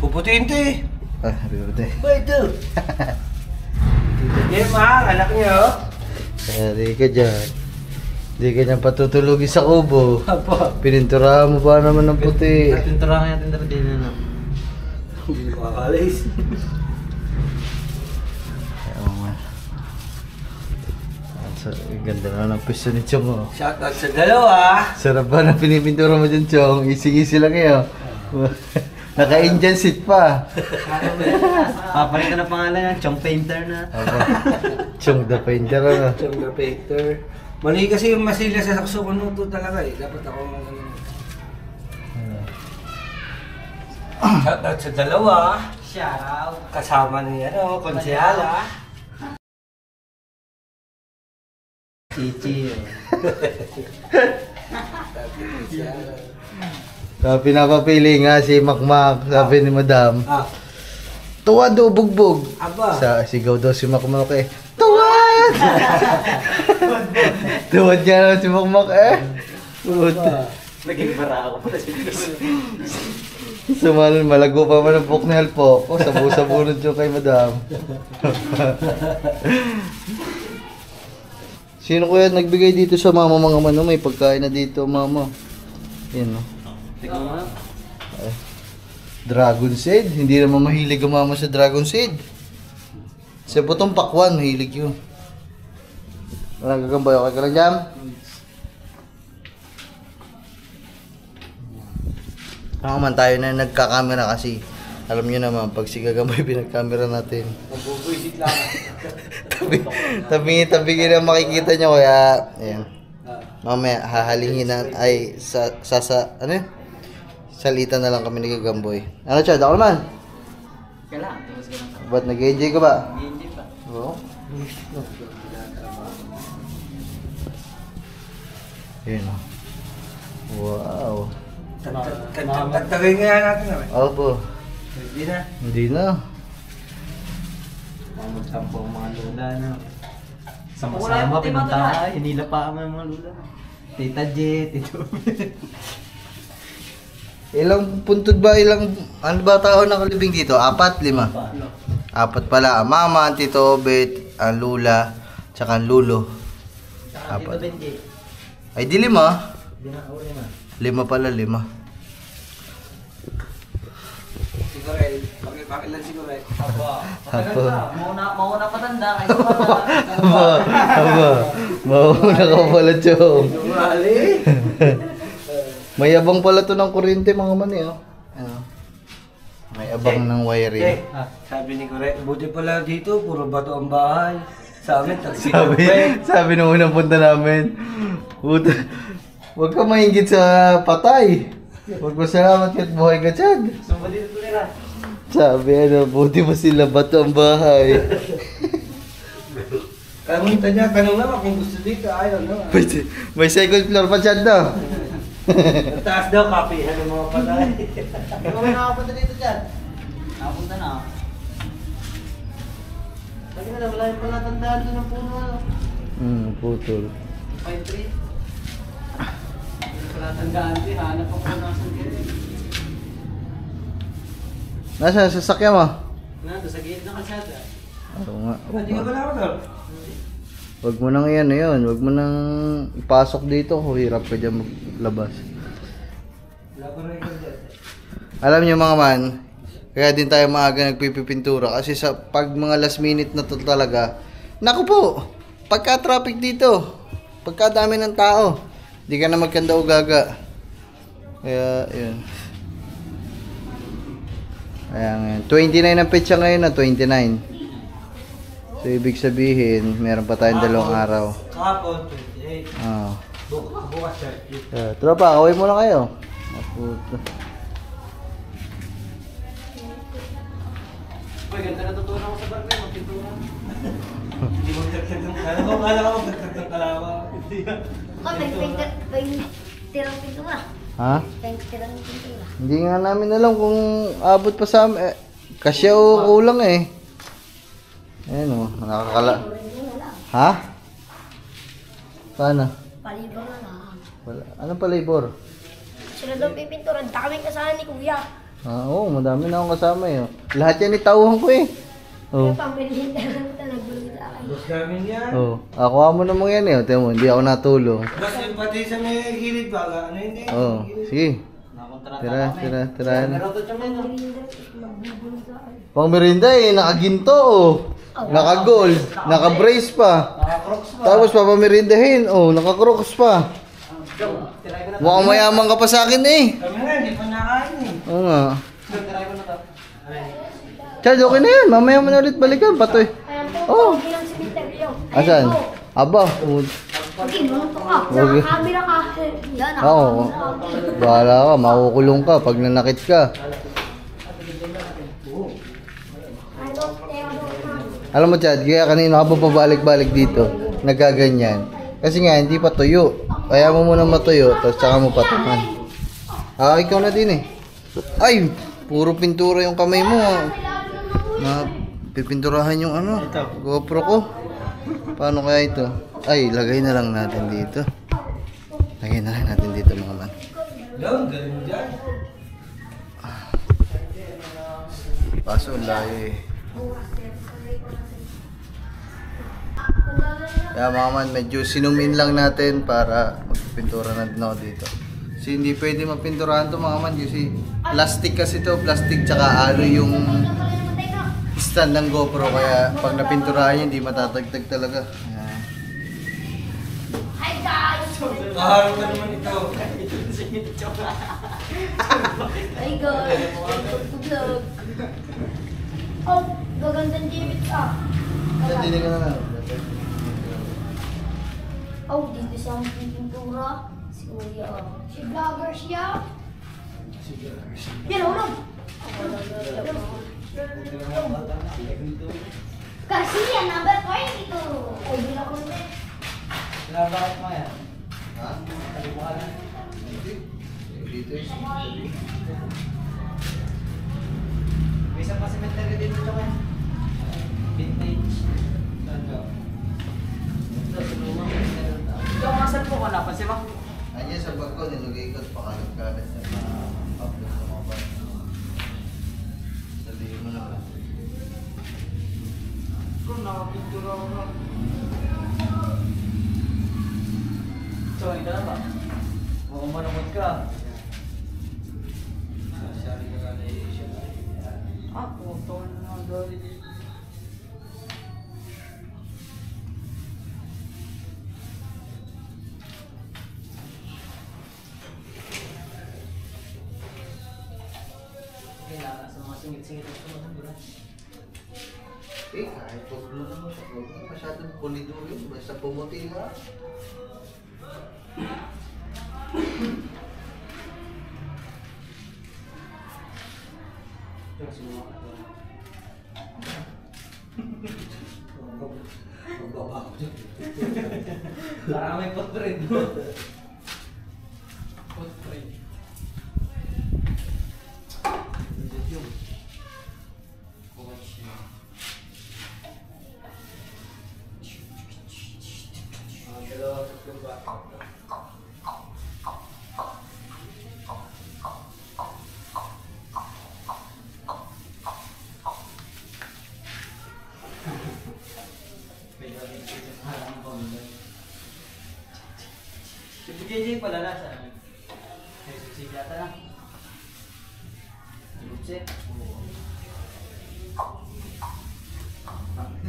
Puputiin to eh. Ah, bigote. Ba ito? Yan ma, anak niyo. Dali ka dyan. Di ka niya patutulugin sa kubo. Apo. Pininturahan mo ba naman ng puti? Tinturahan natin na din na. Hindi ko kakalis. Oo nga. Ganda na ng piso ni Chong, oh. Shoutout sa dalawa. Sarap ba na pinipintura mo dyan, Chong? Easy-easy lang yun. Naka-Indian seat pa. Papalit na pangalan yan, Chong Painter na. Aba. Chong the painter, ano? Chong the Painter. Mali kasi yung masilya sa saksofon mo to talaga eh. Dapat ako shoutout sa dalawa. Shoutout. Kasama ni Konsyala. Chichi. Pinapapili nga si Makmak, sabi ni Madam. Ah, Tuwad o bugbog? aba. Sigaw daw si Makmak eh. Tuwad! Tuwad nga naman si Makmak eh. Puta. Naging bara ako pala Sumal, malago pa man ang book ni Halpo. O, sabu-sabunod yung kay Madam. Sino kaya nagbigay dito sa mama mga mano? May pagkain na dito, mama. Yan, no? Tingnan mo. Dragon Seed. Hindi naman mahilig ang mama sa Dragon Seed. Sa butong pakwan, mahilig yun. Walang gagambay. Okay ka lang dyan? Ako man tayo na nagkakamera kasi alam nyo naman, pag si Gagambay pinagkamera natin. Magbubuisit lang. Tabi-tabi na makikita nyo kaya, ayan. Mamaya, hahalingin na, ay, ano yun? Salita na lang kami ni Gagamboy. Ano, Chad? Ako naman? Kailangan, tumas ka lang. Ba't nag-enjoy ka ba? Hindi pa. Oo. Ayan o. Wow. Tagtagay nga natin naman. Opo. Hindi na. Hindi na. Magtampo ang mga lula na. Sama-sama, pinuntahan. Hinila pa ang mga lula. Tita Jet, ito. Ilang puntod ba? Ano ba tao nakalibing dito? 4, 5? 4 pala. Ang mama, ang tito Obet, ang lula, tsaka ang lulo. Tito Benji. Ay, di 5. Hindi na, uli na. 5 pala, 5. Siguro pakilan siguro eh. Apo. Mauna patanda. Aba. Mauna ka pala, Chong. Mali. May abang pala to ng kuryente, mga mani, oh. Ano? May abang ng wiring. Sabi ni Correct, buti pala dito, puro bato ang bahay. Sa amin, Sabi nung unang punta namin, puta, huwag ka maingit sa patay. Huwag mo salamat kahit buhay ka, Chad. Sumpa dito tulira. Sabi, buti pa sila bato ang bahay. Kamunta niya, tanong naman kung gusto dito, ayaw naman. May second floor pa, Chad, no? Ang taas daw, kapihan ng mga patay. Hindi mo nakapunta dito dyan. Nakapunta na ako. Lagi na, wala yung palatandaan doon ng puno. Putol. 5-3. Palatandaan din, hanap ako na sa gilid. Nasaan sa sasakyan mo? Nandun sa gilid ng kalsada. Oo nga. Hindi ka pala ako doon. Huwag mo nang yan, yun. Huwag mo nang ipasok dito. Hirap ka dyan maglabas. Wala ko rin ikaw dyan. Alam nyo mga man, kaya din tayo maaga nagpipipintura kasi sa pag mga last minute na to talaga, naku po, pagka traffic dito, pagka dami ng tao, di ka na magkanda o gaga. Kaya, yun. Kaya ngayon, 29 ang petsa ngayon na, 29. So, ibig sabihin, meron pa tayong 2 araw. Kahapon, 28. Ah. Bukas, sir. Tropa, kaway mo na kayo. Ah, puto. Uy, ganda natutunan ko sa barko yung magpintura. Hindi mo magkakit ng kalawa. Kala ko magkakit ng kalawa. Tirang pintura. Ha? Tirang pintura. Hindi nga namin alam kung abot pa sa amin. Kasya o kulang eh. Ayan o, nakakala. Ha? Paano? Palibang na lang. Wala. Anong palibor? Sila daw pipintura. Daming kasama ni Kuya. Oo, madami na akong kasama eh. Lahat yan itauhan ko eh. Oh. Pamilya lang ito, nagbulong sa akin. Boss namin yan. Oh. Ako mo naman yan eh. Tiyan mo, hindi ako natulong. Boss, yung pati sa may gilid baga, ano hindi? Oh. Sige. Nakontrata Tira, kami. tira, tira. Meron to siya, men. Magbubulong sa akin. Pang merinda eh, nakaginto oh. Naka-gold, naka-brace pa. Naka-crocs pa. Tapos papamerindahin, oh, naka-crocs pa. Tiray ko na to. Mukhang mayaman ka pa sa akin eh. Kami nga, hindi pa nakain eh. Oo nga. Tiray ko na to. Chad, okay na yan. Mamaya mo na ulit balikan, patoy. Ayan po, Oh. bilang simenteryo. Asan? Aba, Okay, bumunto ka. Okay. Sa camera ka. Yan, oo. Bahala ka, makukulong ka pag nanakit ka. Alam mo Chad, kaya kanina ka pa pabalik-balik dito, nagaganyan. Kasi nga, hindi pa tuyo. Kaya mo muna matuyo, tapos tsaka mo patukan. Ah, ikaw na din eh. Ay, puro pintura yung kamay mo. Pipinturahan yung ano, GoPro ko. Paano kaya ito? Ay, lagay na lang natin dito. Lagay na lang natin dito mga man. Doon, galing mo dyan. Paso, layo eh. Kaya mga man, medyo sinumin lang natin para magpintura na din ako dito. Kasi hindi pwede mapinturahan to mga man kasi plastic kasi to, plastic tsaka alo yung stand ng GoPro kaya pag napinturahan niya hindi matatagtag talaga. Ayan. Mahal ka naman ito. Ay, guys. Welcome to vlog. Oh, gagandang David ah. Hindi ka na lang. Oh, dito siya ang pintura. Si Kuya. Si vlogger siya. Yan, ulog. Kasi yan, number 22. Ay, bilang ko na. Labakat mo yan. Ha? Dito eh. May isang pa cemetery dito siya, men. Vintage. Ito, sulungan. Ito, masan po ko napansin mo? Nandiyan sa bag ko, nilagay ko at pakalat-kalat na upload sa mga bag. Sabihin mo naman. Kung nakapintura ko na. So, hindi na ba? Mukhang manamot ka. Sari ka nga na i-issue. Puto na naman dali dito. Kailangan sa mga singit-singit at sumasaburan. Eh, kahit huwag mo naman siya. Huwag mo masyadong pulido yun. Basta pumuti na. Ito, sumuha ka to. Magbaba ko dyan. Parang may portrait mo. Portrait. Yun. Kuwatch niya. Dalawa, tatlong bata. May galing dito sa harang pamilya. Si PJJ pala nasa amin. May susi yata na. Lutse.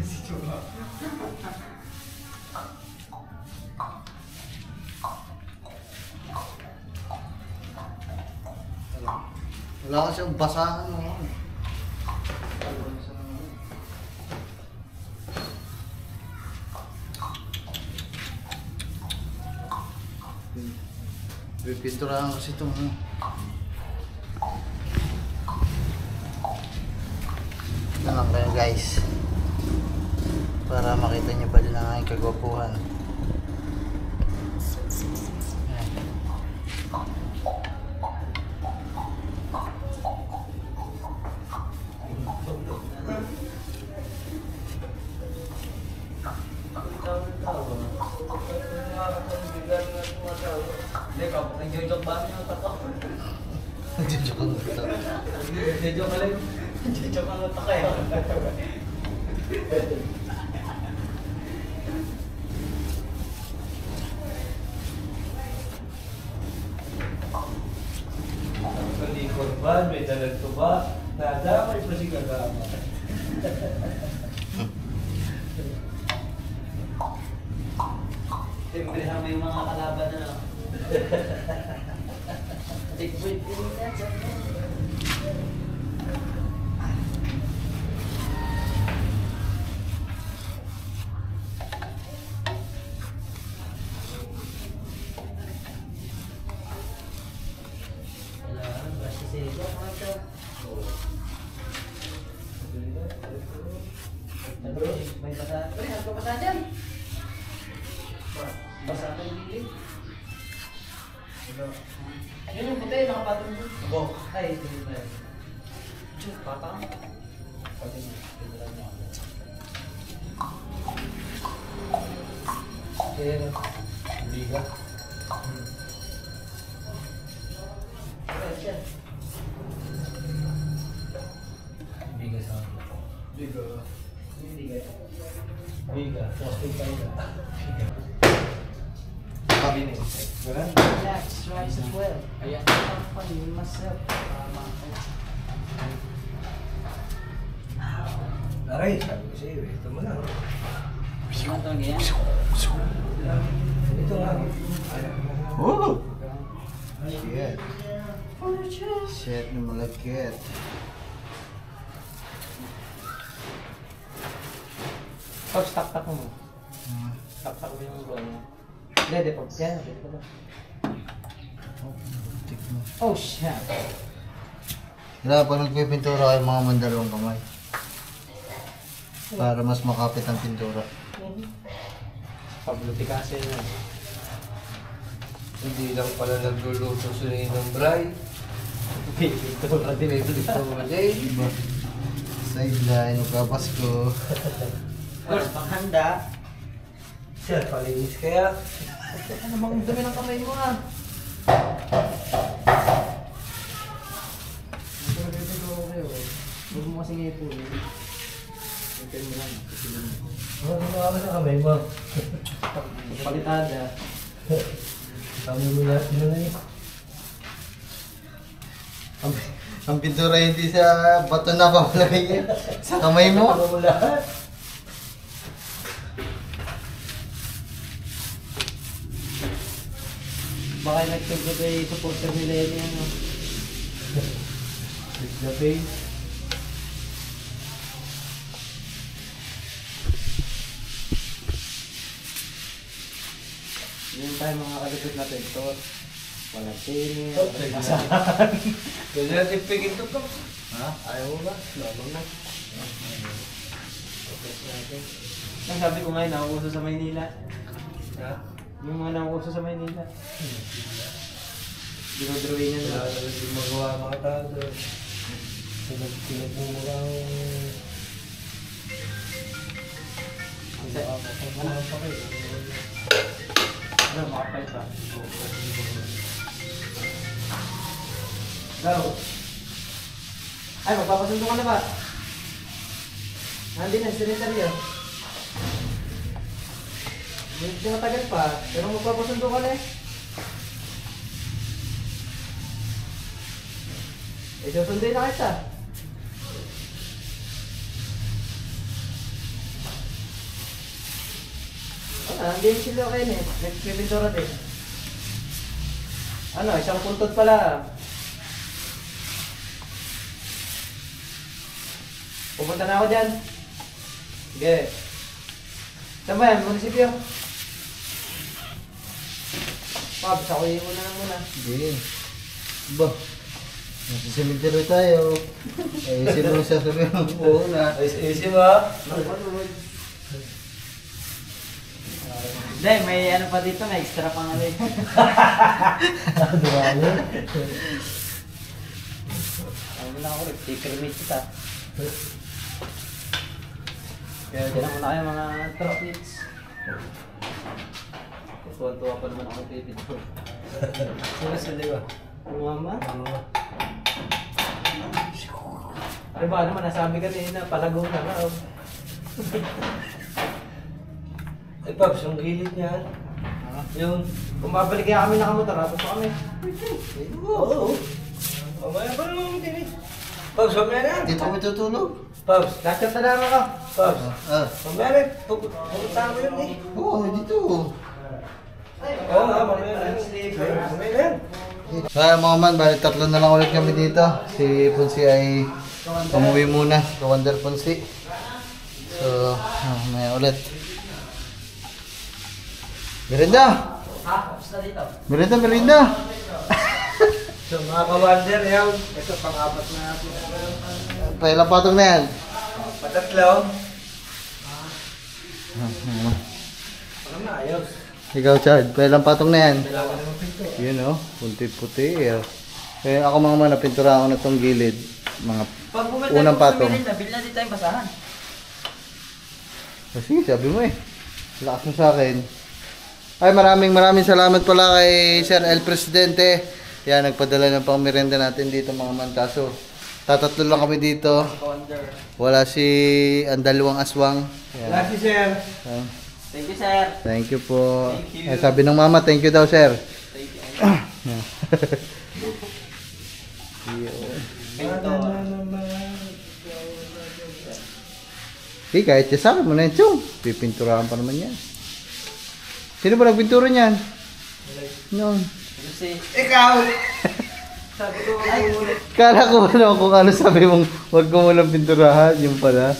Si Chuma. Wala kasi ang basahan mo. Pipinturahan kasi ito. Ito lang kayo guys. Para makita niyo pa din ang aking kagwapuhan. Ayan. Hindi ka, nag-joke ba ang tato? Nagjojoke ang ito. Nag-joke ka lang. Nag-joke ang tato kayo. Hindi korban, may dalag to ba? Nadamay pa si Kagama. Siyempre may mga kalaban na lang. Checkpoint din yan. Kailangan ba si Sega? May basa. Pre, nagpapasa dyan. Basa ka yung gilid. Yun yung puti, nakapatong doon. Abo. Ay, ito yung tayo. Diyo, patang. Pati mo, pinulan niya ako. Pero, hindi ka. Siya. Biga sa akin. Biga. Biga. Biga. Posting tayo na. Cabinet. Ganun? Relax, rise as well. Ayan. Funny myself. Aray, sabi ko sa iyo, ito mo lang. Ano ito ganyan? Ito lang. Oh! Shit. Shit na malagkit. Pops, tak-tak mo. Tak-tak mo yung ulo mo. Hindi, Pops. Yan, pwede pa ba? Oh, shit. Kailangan pag nagpipintura kayo mga mandalawang kamay. Para mas makapit ang pintura. Paglutikasin yan. Hindi lang pala nagluluto sa ng Bray. Pintura din. Ito mo day. Diba? Sideline, magkapasko. Pops, paghanda. Siya, palinis kaya. Ano bang dumi ng kamay mo ah? Huwag mo kasi ngayon po. Hintay mo lang. Ano ginawa ka sa kamay mo? Palitada. Kami mo na, yun na eh. Ang pintura hindi sa bato na papalagay sa kamay mo. Ano mo lahat? Baka nagtugod ay supporter nila yun ano. It's the face. Yun tayo mga kalipit na pintor. Walang sini. Okay, pwede natin pigin to. Ha? Ayaw mo ba? Lamang na. Ang sabi ko ngayon, nauuso sa Maynila. Ha? Yung mga nauuso sa Maynila. Dinodrawing niya Wala na. na rin magawa mga tao doon. Pinagmumura ang... Ano, makapal pa. Go! Ay, magpapasundo ka na ba? Nandun na, sinetaryo. Hindi matagal pa, pero magpapasundo ka na eh. Eh, susunduin na kita. Nandiyan sila kayo eh. Nagpipintura din. Ano, isang puntot pala. Pupunta na ako dyan. Sige. Saan ba yan? Munisipyo? Pabs, ako yung una lang muna. Hindi. Ba? Nasa cemetery tayo. Ayusin mo siya sabi mo. Oo na. Ayos ba? Hindi, may ano pa dito, may extra pang ano eh. Dumami. Ano na ako, nag-cremate kita. Kaya tinan mo na kayo mga trophies. Tuwan-tuwa pa naman ako pipinto. Sino sila ba? Mama? Ano ba naman, nasabi ka na palago na nga. Oh. Ay, Pops, yung gilid niyan. Yung, bumabalik kaya kami nakamotor, tapos pa kami. Oo. Mamaya pa naman din eh. Pops, mamaya na. Dito kami tutulog. Pops, latchat na naman ka. Pops, Ah. mamaya na. Pupunta mo yun eh. Oo, dito. Oo nga, mamaya na. Mamaya na yan. Kaya mga man, bali tatlo na lang ulit kami dito. Si Ponsi ay umuwi muna. Kawander Ponsi. So, may ulit. Merinda! Merinda! So mga kawander, yan. Ito pang-apat na natin. Pailang patong na yan. Patatlo. Parang na, ayos. Ikaw, Chad, pailang patong na yan. Kailangan naman pinto. Yun oh, puti-puti. Kaya ako mga man, napintura ako na itong gilid. Mga Pag unang patong. Bilhin din tayong basahan. Sige, sabi mo eh. Lakas mo sa akin. Ay, maraming salamat pala kay Sir El Presidente. Yan, nagpadala ng pang merenda natin dito mga man. Kaso, tatatlo lang kami dito. Wala si ang dalawang aswang. Yan. Wala si Sir. Thank you, sir. Thank you po. Thank you. Ay, sabi ng mama, thank you daw, sir. Thank you. Okay, kahit siya sa akin mo na yun, Chong. Pipinturahan pa naman yan. Sino ba nagpintura niyan? Noon. Kasi, Ikaw! Sabi ko, Kala ko ano kung ano sabi mong huwag ko munang pinturahan, yung pala.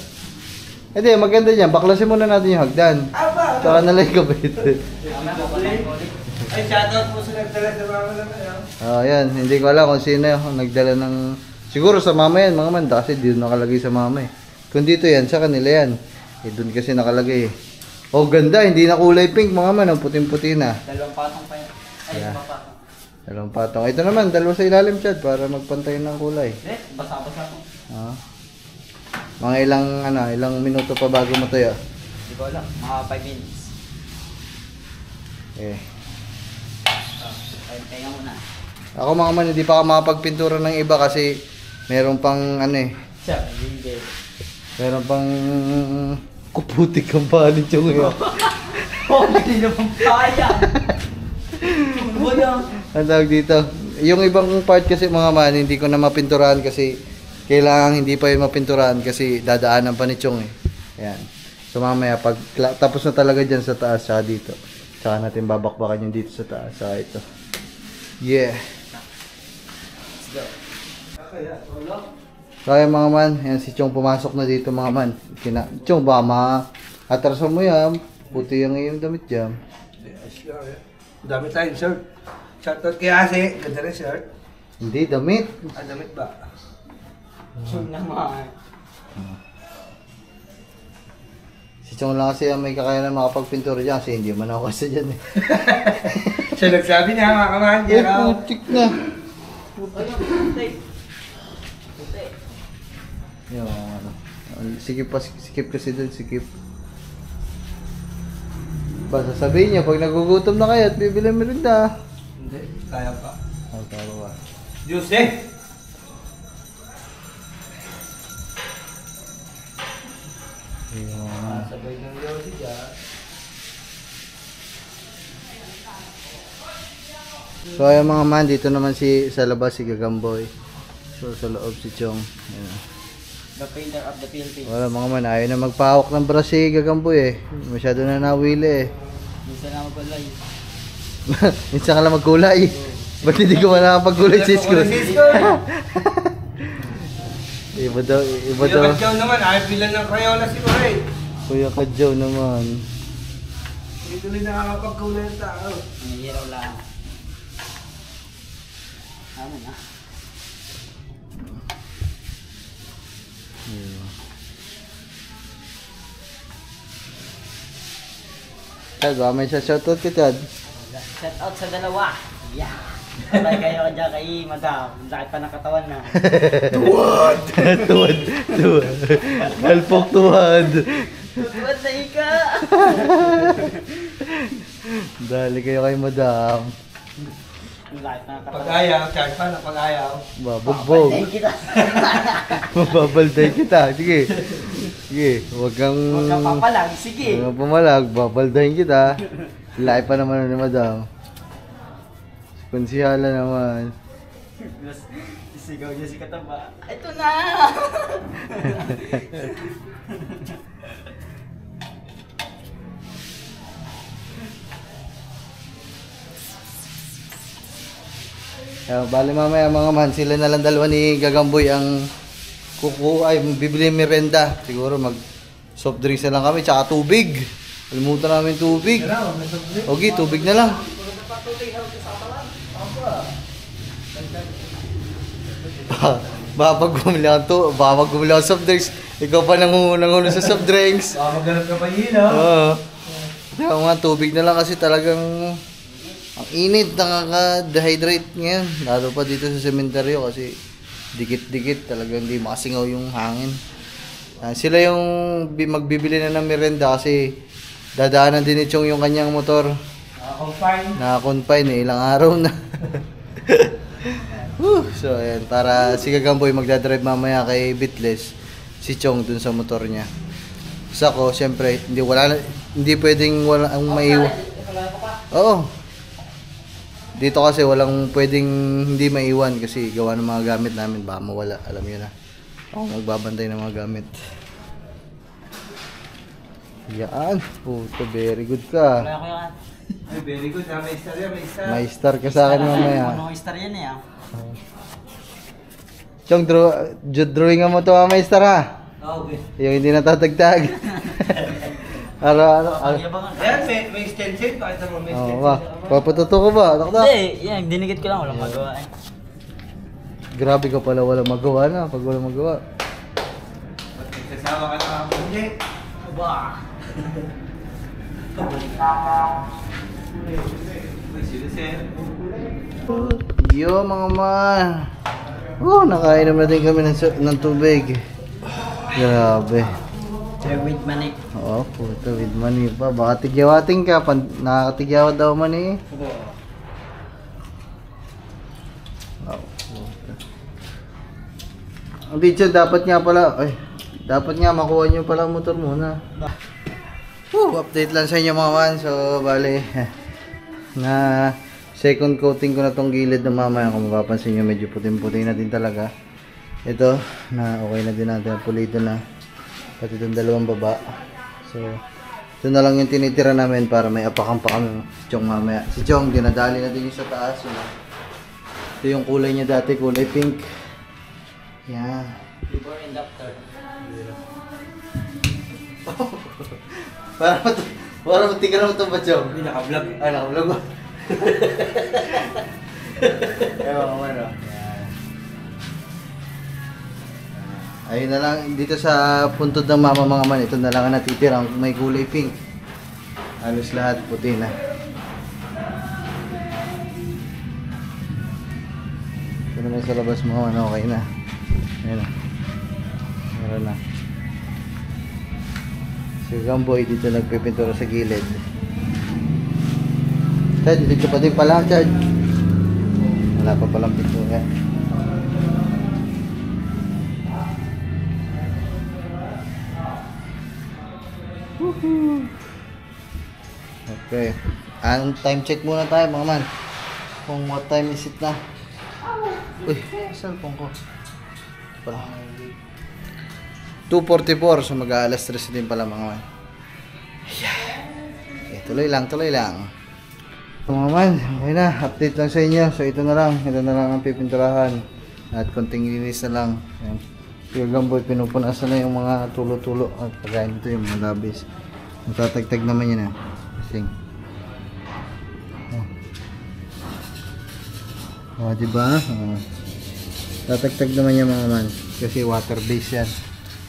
Hindi, maganda niyan. Baklasin muna natin yung hagdan. Aba! Saka nalang kapit. Ay, shoutout po sa nagdala sa mga naman. Oh, yan. Hindi ko alam kung sino yung nagdala ng... Siguro sa mama yan, mga man. Kasi di nakalagay sa mama eh. Kung dito yan, sa kanila yan. Eh, doon kasi nakalagay eh. Oh, ganda. Hindi na kulay pink, mga man. Ang puting-puti na. dalawang patong pa yan. Ay, Yeah. yeah. Patong. Dalawang patong. Ito naman, dalawa sa ilalim, Chad, para magpantay ng kulay. Basa-basa to. Ah. Mga ilang minuto pa bago matuyo. Hindi ko alam. Mga 5 minutes. Eh. Kaya muna. Ako mga man, hindi pa ako makapagpintura ng iba kasi meron pang ano eh. Siya, hindi. Meron pang kuputik ang palit yung yun. Oh, hindi naman kaya. Ano ba yan? Ang tawag dito. Yung ibang part kasi mga man, hindi ko na mapinturahan kasi kailangan hindi pa yun mapinturahan kasi dadaanan pa ni Chong eh. Ayan. So mamaya, pag tapos na talaga dyan sa taas, saka dito. Saka natin babakbakan yung dito sa taas. Saka ito. Yeah. Kaya mga man, yan si Chong pumasok na dito mga man. Chong, ba ma-atrasan mo yan. Puti yung iyong damit dyan. Dami tayong shirt. Shoutout kay Ase. Ganda rin shirt. Hindi, damit. Ah, damit ba? Sure naman. Si Chong lang kasi ang may kakayanan makapagpintura dyan kasi hindi man ako kasi dyan eh. Siya nagsabi niya, mga kamahan Eh, niya. putik na. Yung ano. Sikip kasi doon, sikip. Ba, sasabihin niya, pag nagugutom na kayo at bibili merinda. Hindi, kaya pa. Oh, tama ba? Diyos eh! Yung, Sabay ng Yossi dyan. so ayun mga man, dito naman sa labas si Gagamboy. So sa loob si Chong. Ayan. The painter of the Philippines. Wala mga man, ayaw na magpahawak ng brush si Gagamboy eh. Masyado na nawili eh. Minsan na magulay. Minsan ka lang magkulay. Ba't hindi ko man nakapagkulay si Isko? Iba daw. Kuya Kadyaw naman, ayaw bilan ng Crayola si Maray. Kuya Kadyaw naman. Hindi tuloy nakakapagkulay ng tao. Nangyayaraw lang. Ano na? Chad, ba may shoutout ka, Chad? Shout out sa dalawa. Yeah. Sabay kayo dyan kay Madam. Laki pa ng katawan na. Tuwad! Halpok tuwad! Tutuwad na ika! Dali kayo kay Madam. Pag ayaw, charge pa na pag ayaw. Babugbog. Babalday kita. Sige. Sige, huwag kang papalag, sige. huwag kang pumalag, babaldahin kita. Lahi pa naman ni madam. Konsihala naman. Sigaw niya si Kataba. Ito na! Bali mamaya mga man, sila na lang dalawa ni Gagamboy ang bibili merenda. Siguro mag soft drinks na lang kami, tsaka tubig. Kalimutan namin tubig. Okay, tubig na lang. Baka pag bumili ako soft drinks, ikaw pa nangulo sa soft drinks. Baka maghanap ka pa yun, ha? Oo. Kaya nga, tubig na lang kasi talagang ang init, nakaka-dehydrate ngayon. Lalo pa dito sa sementeryo kasi dikit-dikit talagang hindi makasingaw yung hangin. Sila yung magbibili na ng merenda kasi dadaanan din ni Chong yung kanyang motor. Naka-confine ilang araw na. So ayan, para si Gagamboy magdadrive mamaya kay Bitless, si Chong dun sa motor niya. Sa ko, syempre, hindi pwedeng walang maiwan. Oo. Dito kasi walang pwedeng hindi maiwan kasi gawa ng mga gamit namin baka mawala, alam niyo na. Ako magbabantay ng mga gamit. Yan, puto, very good ka. Very good, ha? May star yan, may star. May star ka sa akin mamaya. Ano star yan eh, Chong, drawingan mo to may star ha? Okay. Yung hindi natatagtag. Ano? Ayan, may stencil. Pakita mo, may stencil. Ba? Papatuto ko ba? Taktak. Hindi, yan, dinigit ko lang, walang magawa eh. Grabe ka pala, walang magawa na. Pag walang magawa. Sasama ka na ako. Hindi. Bah! Yo mga man. Nakainom na din kami ng tubig. Grabe. With money. Oo, puto, with money pa. Baka tigyawating ka. Nakakatigyawat daw money. Oh, puto. Ang video, dapat nga makuha nyo pala ang motor muna. Update lang sa inyo mga man. So, bali, na second coating ko na tong gilid ng mamaya. Kung mapapansin nyo, medyo puting-puting na din talaga. Ito, na okay na din natin. Pulido na. Pati itong dalawang baba. So, ito na lang yung tinitira namin para may apakan pa kami si Chong mamaya. Si Chong, dinadali natin yung sa taas. Ito yung kulay niya dati, kulay pink. Yan. Before and after. Para matika naman itong ba, Chong? Hindi, naka-vlog. Naka-vlog ba? Ewan ko man, ayun na lang, dito sa puntod ng mama mga man, ito na lang ang natitirang may kulay pink. Halos lahat puti na. Ito naman sa labas mo, okay na. Ayan na. Meron na. Si Gamboy dito nagpipintura sa gilid. Chad, dito pa din pala, Chad. Wala pa palang pintura. Okay. Time check muna tayo mga man. Kung what time is it na. Uy, cellphone ko. 2:44, so mag-aalas 3 din pala mga man. Okay, tuloy lang. So, mga man, okay na. Update lang sa inyo. So ito na lang ang pipinturahan. At konting linis na lang. Ayan. Yung Gamboy, pinupunasan na yung mga tulo-tulo. At pagkain ito yung mga labis. Matatagtag naman yun Sing. Diba? Tatagtag naman yan mga man. Kasi water base yan.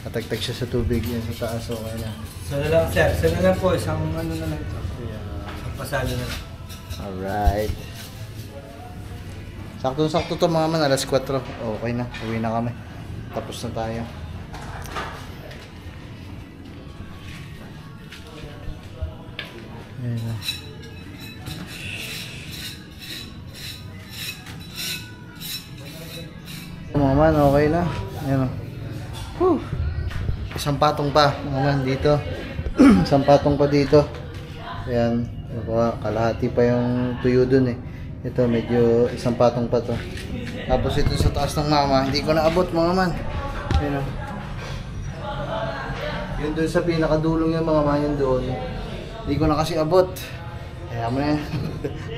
Tatagtag siya sa tubig yan sa taas. Okay na. Sana lang sir. Sana lang po. Isang ano na lang ito. Isang pasado na lang. Alright. Sakto-sakto to mga man. Alas 4. Okay na. Uwi na kami. Tapos na tayo. Ayan na. man, okay na. Ayan o. Whew. Isang patong pa, mga man, dito. Isang patong pa dito. Ayan. Kalahati pa yung tuyo dun eh. Ito, medyo isang patong pa to. Tapos ito sa taas ng mama, hindi ko naabot, mga man. Ayan o. Yun doon sa pinakadulong yung mga man, yun doon. Hindi ko na kasi abot. Kaya mo na yan.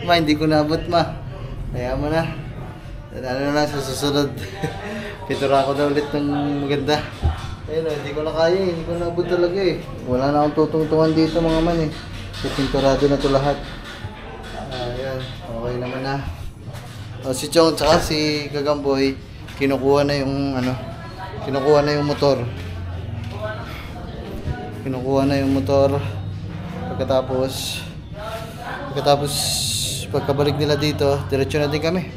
Ma, hindi ko naabot, ma. Kaya mo na. Ano na, sa susunod. Pitura ko na ulit ng maganda. Ayun o, hindi ko na kaya eh. Hindi ko naabot talaga eh. Wala na akong tutungtungan dito, mga man eh. Pinturado na to lahat. Ayan, okay naman na. O, si Chong tsaka si Gagamboy, kinukuha na yung ano, kinukuha na yung motor. Kinukuha na yung motor. Pagkatapos pagkabalik nila dito, diretso na din kami.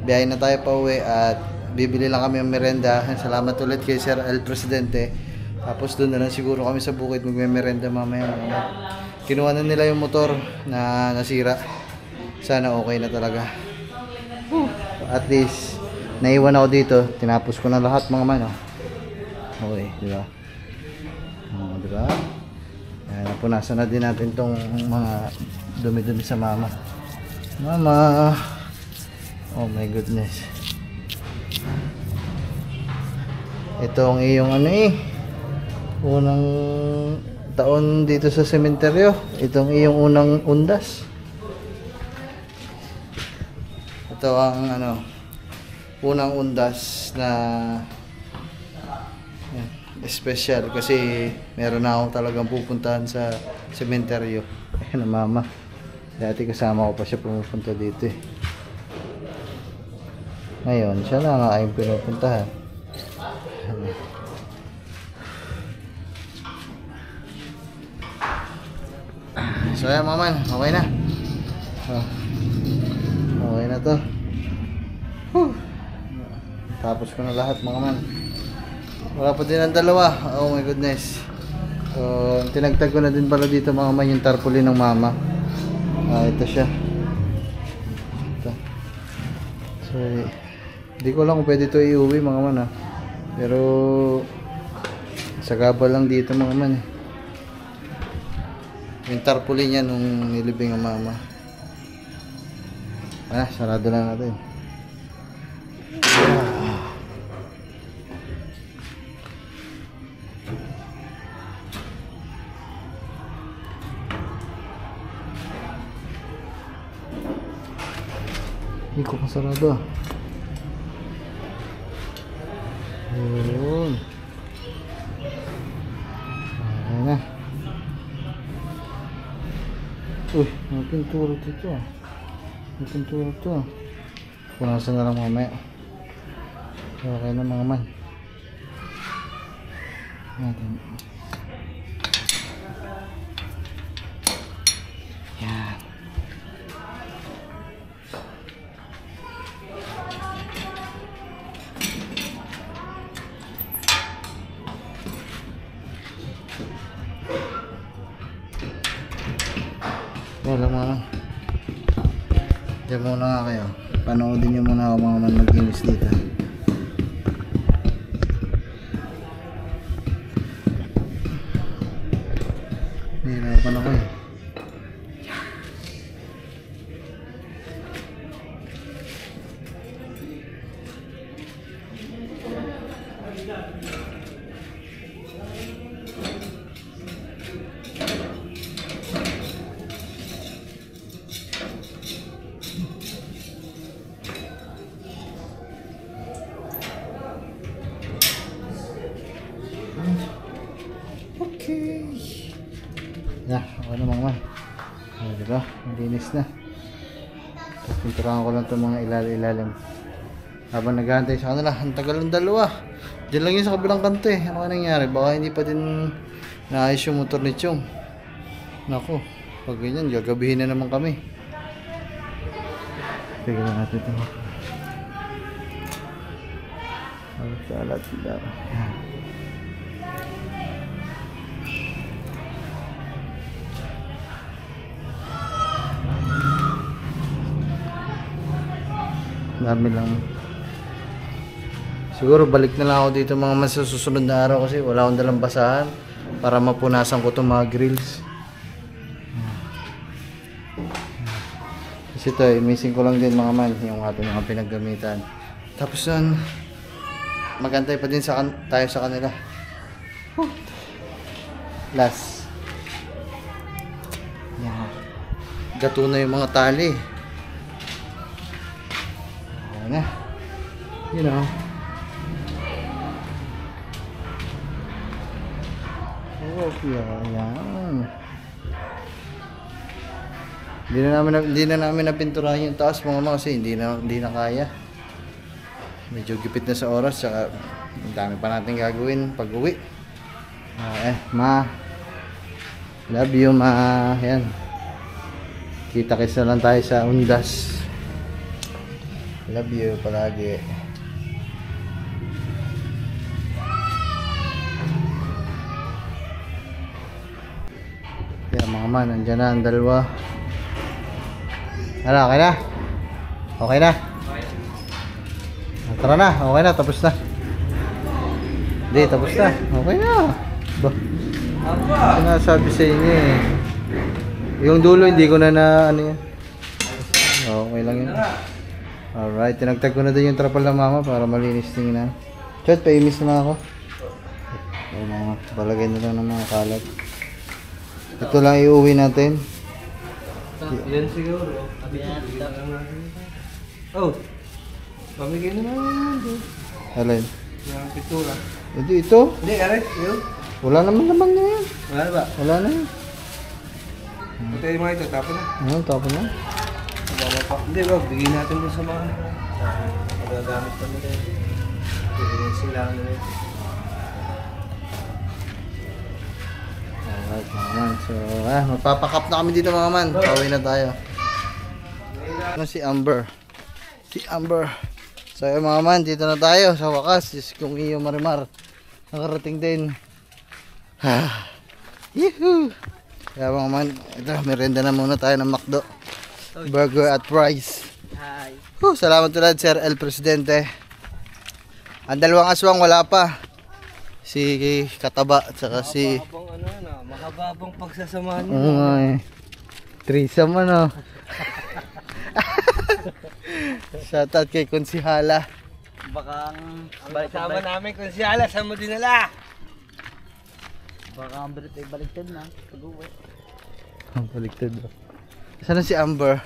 Biyahe na tayo pa uwi at bibili lang kami ng merenda. Salamat ulit kay Sir El Presidente. Tapos doon na lang siguro kami sa bukid magme-merenda mamaya. Kinuha na nila yung motor na nasira. Sana okay na talaga. At least naiwan ako dito. Tinapos ko na lahat, mga man. Okay, di ba? Diba? Ayan, napunasan na din natin tong mga dumi-dumi sa mama. Mama! Oh my goodness. Itong iyong ano eh. Unang taon dito sa sementeryo. Itong iyong unang undas. Ito ang ano, unang undas na special kasi meron na ako talagang pupuntahan sa sementeryo. Ayan ang mama. Dati kasama ko pa siya pumupunta dito eh. Ngayon, siya na nga ayong pinupuntahan. So ayan, mga man, okay na. Okay na to. Tapos ko na lahat, mga man. Wala pa din ang dalawa. Oh my goodness. So, tinagtag ko na din pala dito, mga man, yung tarpaulin ng mama. Ito siya. Ito. So, hindi ko lang kung pwede ito iuwi, mga man, ha. Pero sagabal lang dito, mga man, eh. Yung tarpaulin niya nung nilibing ang mama. Sarado lang natin. Hindi ko pasarado. Ayun. Ayan na. Uy, may pintura dito. May pintura dito. Punasan na lang mamaya. Okay na, mga man. Ayan. Yan. Wala, mga man. Diyan muna nga kayo. Panoodin nyo muna ako, mga man, mag-inis dito. Nahirapan ako eh. Okay. Okay na, mga man. Diba? Malinis na. Pinturahan ko lang itong mga ilalim. Habang naghahantay sa kanila, ang tagal ng dalawa. Diyan lang yun sa kabilang kanto eh. Ano ka nangyari? Baka hindi pa din naayos yung motor ni Chong. Naku, pag ganyan, gagabihin na naman kami. Tignan natin ito. Alat daw. Dami lang. Siguro balik na lang ako dito mga man sa susunod na araw kasi wala akong dalang basahan para mapunasan ko itong mga grills. Kasi ito missing ko lang din mga man yung ating mga pinaggamitan. Tapos yan, magantay pa din tayo sa kanila. Last. Yan. Gato na yung mga tali. Ayan na. You know. Oh, yan. Hindi na namin napinturahan yung taas mga kasi hindi na kaya. Medyo gipit na sa oras saka ang dami pa natin gagawin pag uwi. Ma. Love you, ma. Yan. Kita-kits na lang tayo sa undas. Love you palagi. Yan mga man, nandyan na ang dalawa. Ano, okay na? Okay na? Tara na, okay na, tapos na. Hindi, tapos na. Okay na. Ba? Sinasabi sa inyo eh. Yung dulo hindi ko na ano yan. Okay lang yun. Alright, tinagtag ko na din yung trapal ng mama para malinis tingnan. Chat, paimis na ako. Ayun mga, balagay na lang ng mga kalat. Ito lang iuwi natin. Yan siguro. Oh, pamigay na naman yun. Alin? Yung pintura. Ito? Hindi, Ares, yun. Wala naman na yan. Wala na ba? Wala na yan. Ito yung mga ito, tapon na. Ano, tapon na? Hindi ba, bigyan natin din sa mga magagamit pa nila. Bigyan sila nila. Alright mga man. So, magpapakap na kami dito mga man. Pauwi na tayo. Ano si Amber? Si Amber. So yun mga man, dito na tayo sa wakas. Kung iyo Marimar nakarating din. Yuhuu! Kaya mga man, ito, merenda na muna tayo ng McDo. Burger at fries. Hi. Salamat tulad Sir El Presidente. Ang dalawang aswang wala pa. Si Kataba at saka si... Makababang pagsasamahan niyo. Oo nga eh. Threesome ano. Shoutout kay Konsihala. Baka Ang sama namin kung si Ala, saan mo dinala? ang birthday baligtad na pag-uwi. Ang baliktad ba? Sana si Amber?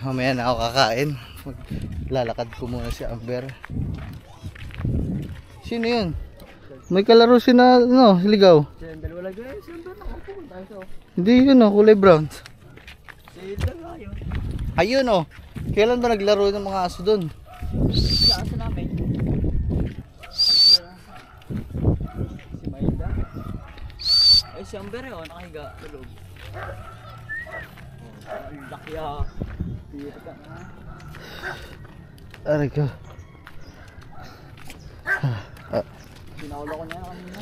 Mamaya na ako kakain. Lalakad ko muna si Amber. Sino yun? May kalaro si na, ano, ligaw. Dalawa lang guys, yung doon ako pumunta tayo. Hindi yun oh, kulay brown. Dalawa yun. Ayun oh. Kailan ba naglaro ng mga aso doon? Sa aso namin. Si Maida. Ay si Amber yun, nakahiga sa loob. Ang laki ah. Tira ka na. Aray ka. Pinaulo ko na yan kanina.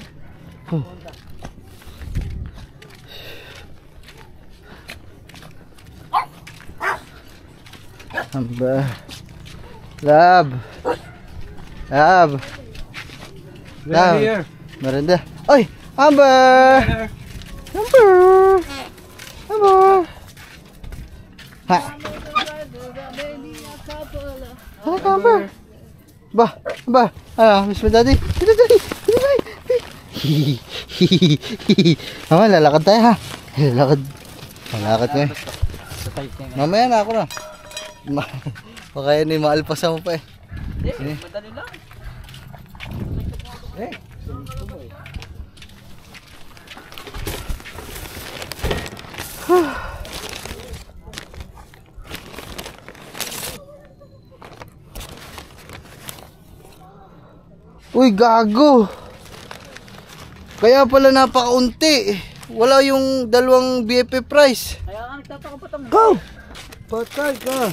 Amber. Lab. Lab. Lab. Merenda. Ay! Amber! Amber! Amber! Ha? Ano ka, Amber? Ba? Ba? Ano? Miss mo daddy? Dito, daddy! Dito, daddy! Mama, lalakad tayo ha. Lalakad. Lalakad nga eh. Mamaya na ako na. Baka yun yung maalpasa mo pa eh. Hindi, madali lang. Uy, gago. Kaya pala napakaunti. Wala yung dalawang BFF price. Kaya nga nagtataka pa tang. Go! Patay ka.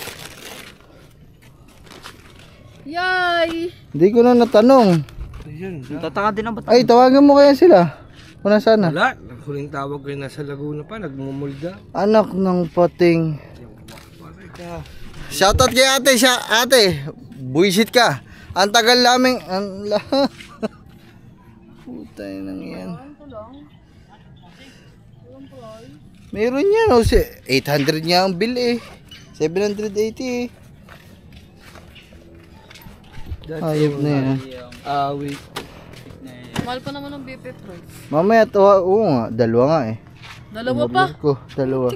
Yay! Hindi ko na natanong. Ayun, Nagtataka din ang batang. Ay, tawagan mo kaya sila. Kung nasaan na. wala. Huling tawag ko nasa Laguna pa, nagmumulda. Anak ng pating. Patay ka. Shoutout kay ate. Ate, buisit ka. Ang tagal namin. Putay nang yan. Meron yan. Oh, 800 nga ang bill eh. 780 eh. Ayop na yan. Wait. Mahal pa naman ng BP price. Mamaya to, oo nga, dalawa nga eh. Dalawa pa. Ko, dalawa.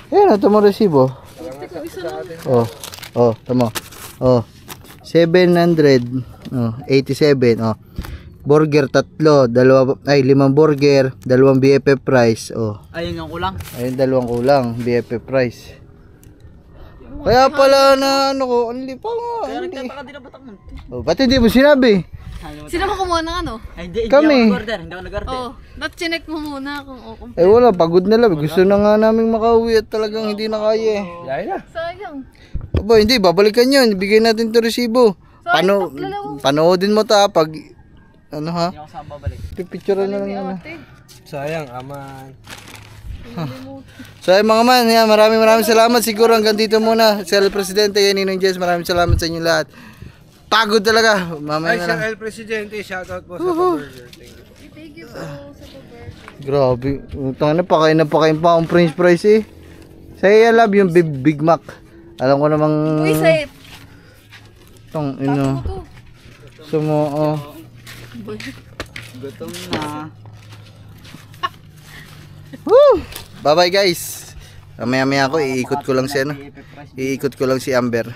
Ayan, ito mo resibo. Isa lang. Tama. 700, 87, burger tatlo, 5 burger, 2 BFF price, Ayun yung kulang. Ayun, 2 kulang, BFF price. Kaya pala na ano ko, only pa nga. Kaya nagtataka din ang batak mo. Ba't hindi mo sinabi? Sino mo kumuha ng ano? Hindi Kami. ako nag-order. Hindi ako nag-order. Not chinek mo muna kung okay. Wala, pagod na lang. Gusto na nga naming makauwi at talagang hindi na kaya eh. Sayang. Aba, hindi, babalikan yun. Ibigay natin to resibo. Panoodin mo ta pag, ano ha? Hindi ako saan babalik. Pipicture na lang yan. Sayang, aman. So ay mga man, yan, maraming salamat. Siguro hanggang dito muna. Si El Presidente, yan, Ninong Jess, maraming salamat sa inyo lahat. Pagod talaga. Mamaya na lang. El Presidente, shoutout po sa burger. Thank you po sa burger. Grabe. Utang na, pakain pa akong french fries eh. Say I love yung Big Mac. Alam ko namang... Uy, say it. Itong, Tato mo to. Sumo, Gutom na. Woo! Bye bye guys. Mamaya ako iikot ko lang si Amber.